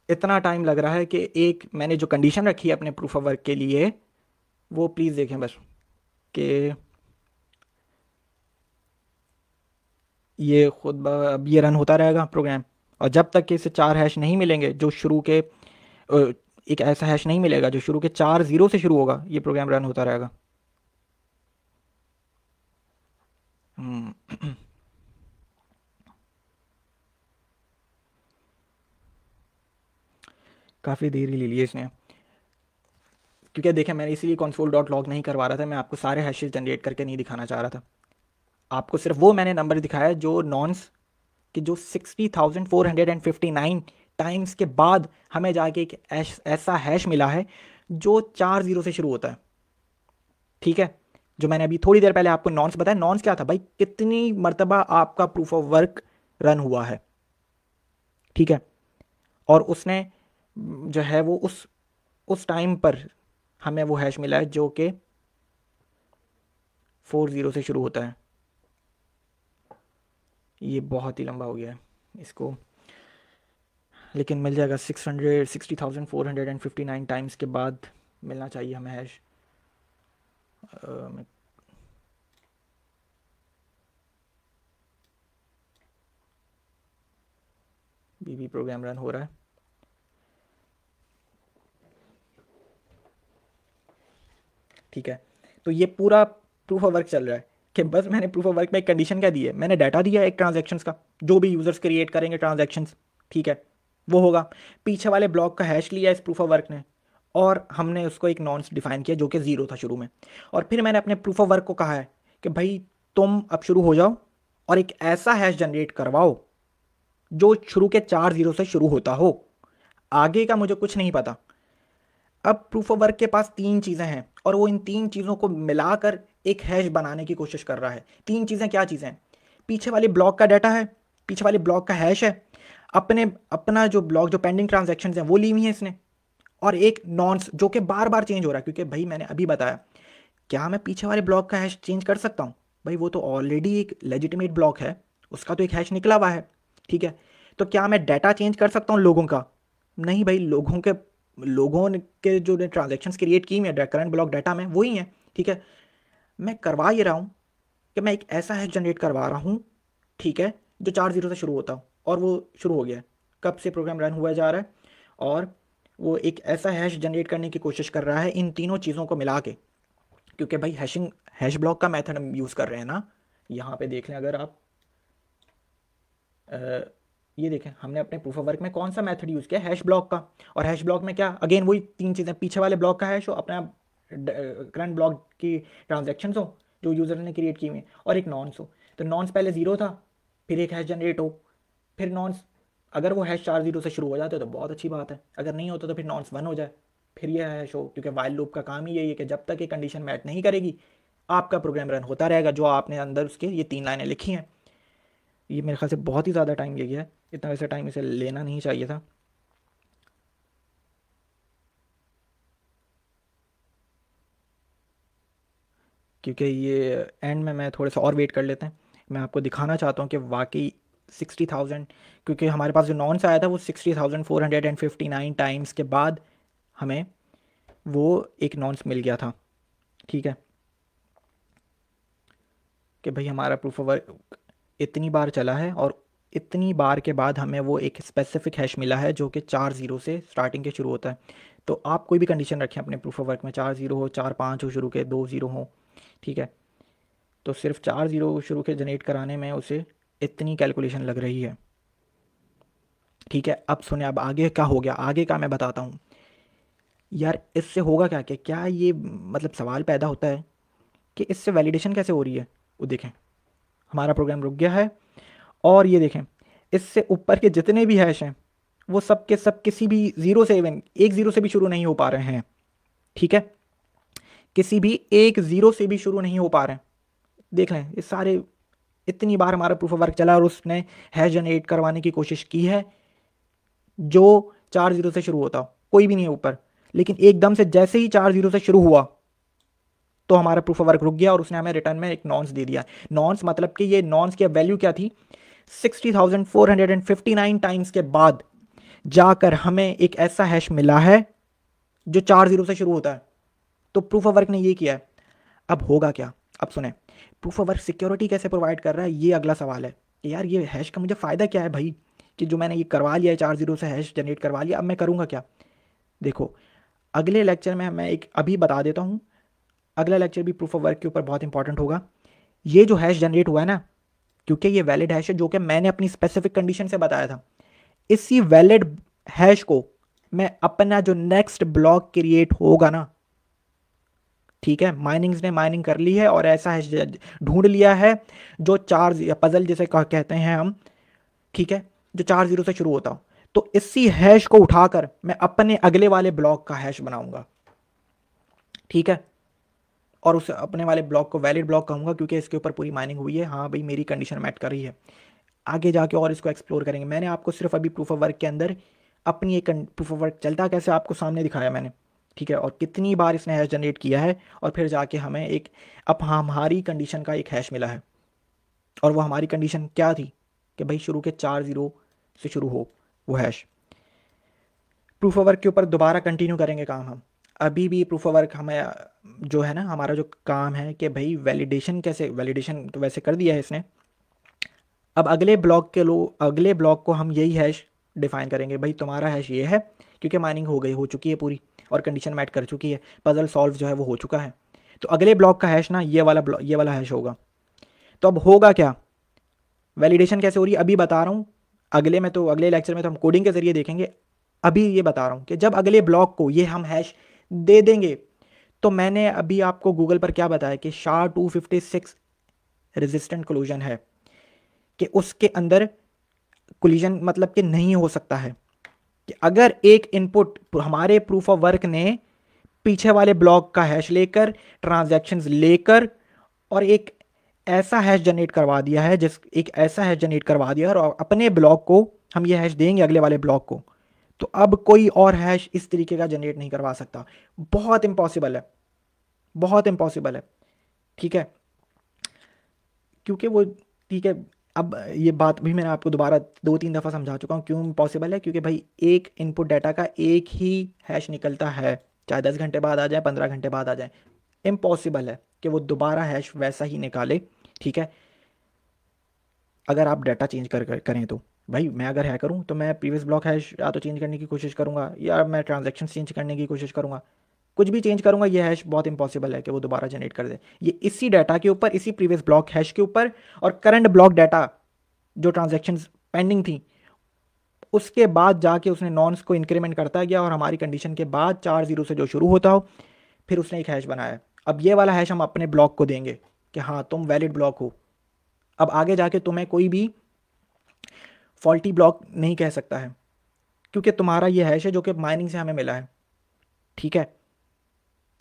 इतना टाइम लग रहा है कि एक मैंने जो कंडीशन रखी है अपने प्रूफ ऑफ वर्क के लिए, वो प्लीज़ देखें बस, कि ये खुद अब ये रन होता रहेगा प्रोग्राम। और जब तक कि इसे 4 हैश नहीं मिलेंगे जो शुरू के एक ऐसा हैश नहीं मिलेगा जो शुरू के 4 जीरो से शुरू होगा, ये प्रोग्राम रन होता रहेगा। काफ़ी देर ही ले ली इसने, क्योंकि देखें मैंने इसीलिए console.log नहीं करवा रहा था। मैं आपको सारे हैशेस जनरेट करके नहीं दिखाना चाह रहा था। आपको सिर्फ वो मैंने नंबर दिखाया जो नॉन्स कि जो 60,459 टाइम्स के बाद हमें जाके एक ऐसा हैश मिला है जो 4 जीरो से शुरू होता है, ठीक है। जो मैंने अभी थोड़ी देर पहले आपको नॉन्स बताया, नॉन्स क्या था भाई, कितनी मर्तबा आपका प्रूफ ऑफ वर्क रन हुआ है, ठीक है। और उसने जो है वो उस टाइम पर हमें वो हैश मिला है जो कि 4 जीरो से शुरू होता है। ये बहुत ही लंबा हो गया है इसको, लेकिन मिल जाएगा 60,459 टाइम्स के बाद मिलना चाहिए हमें हैश। भी प्रोग्राम रन हो रहा है, ठीक है। तो ये पूरा प्रूफ ऑफ वर्क चल रहा है कि बस मैंने प्रूफ ऑफ वर्क में एक कंडीशन क्या दी है, मैंने डाटा दिया है एक ट्रांजैक्शंस का, जो भी यूज़र्स क्रिएट करेंगे ट्रांजैक्शंस, ठीक है, वो होगा। पीछे वाले ब्लॉक का हैश लिया इस प्रूफ ऑफ वर्क ने, और हमने उसको एक नॉन्स डिफाइन किया जो कि 0 था शुरू में। और फिर मैंने अपने प्रूफ ऑफ वर्क को कहा है कि भाई तुम अब शुरू हो जाओ और एक ऐसा हैश जनरेट करवाओ जो शुरू के 4 जीरो से शुरू होता हो। आगे का मुझे कुछ नहीं पता। अब प्रूफ ऑफ वर्क के पास 3 चीज़ें हैं और वो इन 3 चीज़ों को मिलाकर एक हैश बनाने की कोशिश कर रहा है। 3 चीज़ें क्या चीज़ें हैं? पीछे वाले ब्लॉक का डाटा है, पीछे वाले ब्लॉक का हैश है, अपना जो ब्लॉक जो पेंडिंग ट्रांजैक्शंस हैं वो ली हुई हैं इसने, और एक नॉन्स जो कि बार बार चेंज हो रहा है। क्योंकि भाई मैंने अभी बताया, क्या मैं पीछे वाले ब्लॉक का हैश चेंज कर सकता हूँ? भाई वो तो ऑलरेडी एक लेजिटिमेट ब्लॉक है, उसका तो एक हैश निकला हुआ है, ठीक है। तो क्या मैं डाटा चेंज कर सकता हूँ लोगों का? नहीं भाई, लोगों के जो ट्रांजेक्शन्स क्रिएट की हैं करंट ब्लॉक डाटा में वही हैं, ठीक है। मैं करवा ये रहा हूँ कि मैं एक ऐसा हैश जनरेट करवा रहा हूँ, ठीक है, जो 4 जीरो से शुरू होता हो, और वो शुरू हो गया है। कब से प्रोग्राम रन हुआ जा रहा है, और वो एक ऐसा हैश जनरेट करने की कोशिश कर रहा है इन तीनों चीज़ों को मिला के। क्योंकि भाई हैश ब्लॉक का मेथड हम यूज़ कर रहे हैं ना। यहाँ पे देख लें अगर आप, ये देखें हमने अपने प्रूफ ऑफ वर्क में कौन सा मेथड यूज़ किया, हैश ब्लॉक का। और हैश ब्लॉक में क्या, अगेन वही 3 चीज़ें, पीछे वाले ब्लॉक का हैश हो, अपना करंट ब्लॉक की ट्रांजेक्शन्स हो जो यूज़र ने क्रिएट की हुई, और एक नॉन्स हो। तो नॉन्स पहले 0 था, फिर एक हैश जनरेट हो, फिर नॉन्स, अगर वो हैश 4 जीरो से शुरू हो जाते तो बहुत अच्छी बात है, अगर नहीं होता तो फिर नॉन्स 1 हो जाए, फिर ये हैश हो। क्योंकि वाइल लूप का काम ही यही है कि जब तक ये कंडीशन मैच नहीं करेगी आपका प्रोग्राम रन होता रहेगा, जो आपने अंदर उसके ये 3 लाइनें लिखी हैं। ये मेरे ख्याल से बहुत ही ज़्यादा टाइम ले गया है, इतना वैसे टाइम इसे लेना नहीं चाहिए था। क्योंकि ये एंड में मैं थोड़े सा और वेट कर लेते हैं, मैं आपको दिखाना चाहता हूँ कि वाकई 60,000, क्योंकि हमारे पास जो नॉन्स आया था वो 60,459 टाइम्स के बाद हमें वो एक नॉन्स मिल गया था, ठीक है। कि भाई हमारा प्रूफ ऑफ वर्क इतनी बार चला है और इतनी बार के बाद हमें वो एक स्पेसिफिक हैश मिला है जो कि 4 जीरो से स्टार्टिंग के शुरू होता है। तो आप कोई भी कंडीशन रखें अपने प्रूफ ऑफ वर्क में, 4 जीरो हो, 4 5 हो शुरू के, 2 जीरो हो, ठीक है। तो सिर्फ 4 जीरो शुरू के जनरेट कराने में उसे इतनी कैलकुलेशन लग रही है। ठीक है, अब सुने, अब आगे क्या हो गया, आगे का मैं बताता हूँ। यार इससे होगा क्या, क्या ये मतलब सवाल पैदा होता है कि इससे वैलिडेशन कैसे हो रही है। वो देखें, हमारा प्रोग्राम रुक गया है, और ये देखें इससे ऊपर के जितने भी हैश हैं वो सब के सब किसी भी जीरो से, इवन एक जीरो से भी शुरू नहीं हो पा रहे हैं। ठीक है, किसी भी एक जीरो से भी शुरू नहीं हो पा रहे हैं। देख लें, ये सारे, इतनी बार हमारा प्रूफ ऑफ वर्क चला और उसने हैश जनरेट करवाने की कोशिश की है जो 4 जीरो से शुरू होता हो, कोई भी नहीं है ऊपर, लेकिन एकदम से जैसे ही 4 जीरो से शुरू हुआ तो हमारा प्रूफ ऑफ वर्क रुक गया और उसने हमें रिटर्न में एक नॉन्स दे दिया। नॉन्स मतलब कि ये नॉन्स की वैल्यू क्या थी, 60,459 टाइम्स के बाद जाकर हमें एक ऐसा हैश मिला है जो 4 जीरो से शुरू होता है। तो प्रूफ ऑफ वर्क ने ये किया है। अब होगा क्या, अब सुने, प्रूफ ऑफ वर्क सिक्योरिटी कैसे प्रोवाइड कर रहा है, ये अगला सवाल है कि यार ये हैश का मुझे फ़ायदा क्या है भाई, कि जो मैंने ये करवा लिया है, 4 जीरो से हैश जनरेट करवा लिया, अब मैं करूँगा क्या। देखो, अगले लेक्चर में मैं एक अभी बता देता हूँ, अगला लेक्चर भी प्रूफ ऑफ वर्क के ऊपर बहुत इंपॉर्टेंट होगा। ये जो हैश जनरेट हुआ है ना, क्योंकि ये वैलिड हैश है जो कि मैंने अपनी स्पेसिफिक कंडीशन से बताया था, इसी वैलिड हैश को मैं अपना जो नेक्स्ट ब्लॉक क्रिएट होगा ना, ठीक है, माइनिंग्स ने माइनिंग कर ली है और ऐसा हैश ढूंढ लिया है जो 4 पजल जिसे कहते हैं हम, ठीक है, जो 4 जीरो से शुरू होता हो, तो इसी हैश को उठाकर मैं अपने अगले वाले ब्लॉक का हैश बनाऊंगा। ठीक है, और उस अपने वाले ब्लॉक को वैलिड ब्लॉक कहूंगा क्योंकि इसके ऊपर पूरी माइनिंग हुई है, हाँ भाई मेरी कंडीशन मैच कर रही है। आगे जाके और इसको एक्सप्लोर करेंगे। मैंने आपको सिर्फ अभी प्रूफ ऑफ वर्क के अंदर अपनी एक प्रूफ ऑफ वर्क चलता कैसे आपको सामने दिखाया मैंने, ठीक है, और कितनी बार इसने हैश जनरेट किया है, और फिर जाके हमें एक अब हमारी कंडीशन का एक हैश मिला है। और वो हमारी कंडीशन क्या थी कि भाई शुरू के 4 जीरो से शुरू हो वो हैश। प्रूफ ऑफ वर्क के ऊपर दोबारा कंटिन्यू करेंगे काम हम। अभी भी प्रूफ ऑफ वर्क हमें जो है ना, हमारा जो काम है कि भाई वैलिडेशन कैसे, वैलिडेशन तो वैसे कर दिया है इसने, अब अगले ब्लॉक के अगले ब्लॉक को हम यही हैश डिफाइन करेंगे, भाई तुम्हारा हैश ये है, क्योंकि माइनिंग हो गई, हो चुकी है पूरी, और कंडीशन मैच कर चुकी है, पजल सॉल्व जो है वो हो चुका है। तो अगले ब्लॉक का हैश ना ये वाला हैश होगा। तो अब होगा क्या, वैलिडेशन कैसे हो रही है अभी बता रहा हूँ, अगले में तो अगले लेक्चर में तो हम कोडिंग के जरिए देखेंगे। अभी ये बता रहा हूँ कि जब अगले ब्लॉक को ये हम हैश दे देंगे, तो मैंने अभी आपको गूगल पर क्या बताया कि SHA-256 रेजिस्टेंट कोलिजन है, कि उसके अंदर कोलिजन मतलब कि नहीं हो सकता है, कि अगर एक इनपुट हमारे प्रूफ ऑफ वर्क ने पीछे वाले ब्लॉक का हैश लेकर, ट्रांजैक्शंस लेकर, और एक ऐसा हैश जनरेट करवा दिया है, एक ऐसा हैश जनरेट करवा दिया है, और अपने ब्लॉक को हम ये हैश देंगे अगले वाले ब्लॉक को, तो अब कोई और हैश इस तरीके का जनरेट नहीं करवा सकता। बहुत इंपॉसिबल है, बहुत इंपॉसिबल है। ठीक है, क्योंकि वो, ठीक है, अब ये बात भी मैंने आपको दोबारा 2-3 दफ़ा समझा चुका हूँ क्यों इम्पॉसिबल है, क्योंकि भाई एक इनपुट डाटा का एक ही हैश निकलता है, चाहे 10 घंटे बाद आ जाए, 15 घंटे बाद आ जाए, इम्पॉसिबल है कि वो दोबारा हैश वैसा ही निकाले। ठीक है, अगर आप डाटा चेंज करें तो भाई मैं अगर है करूँ तो मैं प्रीवियस ब्लॉक हैश या तो चेंज करने की कोशिश करूँगा, या मैं ट्रांजेक्शन चेंज करने की कोशिश करूँगा, कुछ भी चेंज करूँगा, ये हैश बहुत इंपॉसिबल है कि वो दोबारा जनरेट कर दे। ये इसी डाटा के ऊपर, इसी प्रीवियस ब्लॉक हैश के ऊपर, और करंट ब्लॉक डाटा जो ट्रांजेक्शन्स पेंडिंग थी उसके बाद जाके उसने नॉन्स को इंक्रीमेंट करता गया, और हमारी कंडीशन के बाद 4 जीरो से जो शुरू होता हो, फिर उसने एक हैश बनाया। अब ये वाला हैश हम अपने ब्लॉक को देंगे कि हाँ तुम वैलिड ब्लॉक हो। अब आगे जाके तुम्हें कोई भी फॉल्टी ब्लॉक नहीं कह सकता है, क्योंकि तुम्हारा ये हैश है जो कि माइनिंग से हमें मिला है। ठीक है,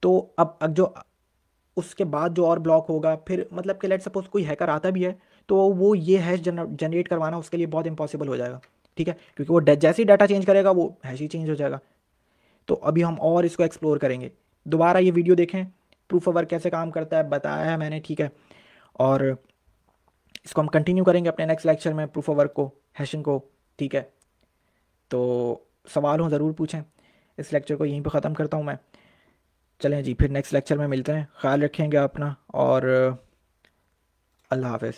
तो अब जो उसके बाद जो और ब्लॉक होगा, फिर मतलब कि लेट सपोज कोई हैकर आता भी है तो वो ये हैश जनरेट करवाना उसके लिए बहुत इंपॉसिबल हो जाएगा। ठीक है, क्योंकि वो जैसे ही डाटा चेंज करेगा वो हैश ही चेंज हो जाएगा। तो अभी हम और इसको एक्सप्लोर करेंगे। दोबारा ये वीडियो देखें, प्रूफ ऑफ वर्क कैसे काम करता है बताया है मैंने। ठीक है, और इसको हम कंटिन्यू करेंगे अपने नेक्स्ट लेक्चर में, प्रूफ ऑफ वर्क को, हैशिंग को। ठीक है, तो सवाल हो ज़रूर पूछें। इस लेक्चर को यहीं पे ख़त्म करता हूँ मैं। चलें जी, फिर नेक्स्ट लेक्चर में मिलते हैं। ख्याल रखेंगे अपना, और अल्लाह हाफ़िज़।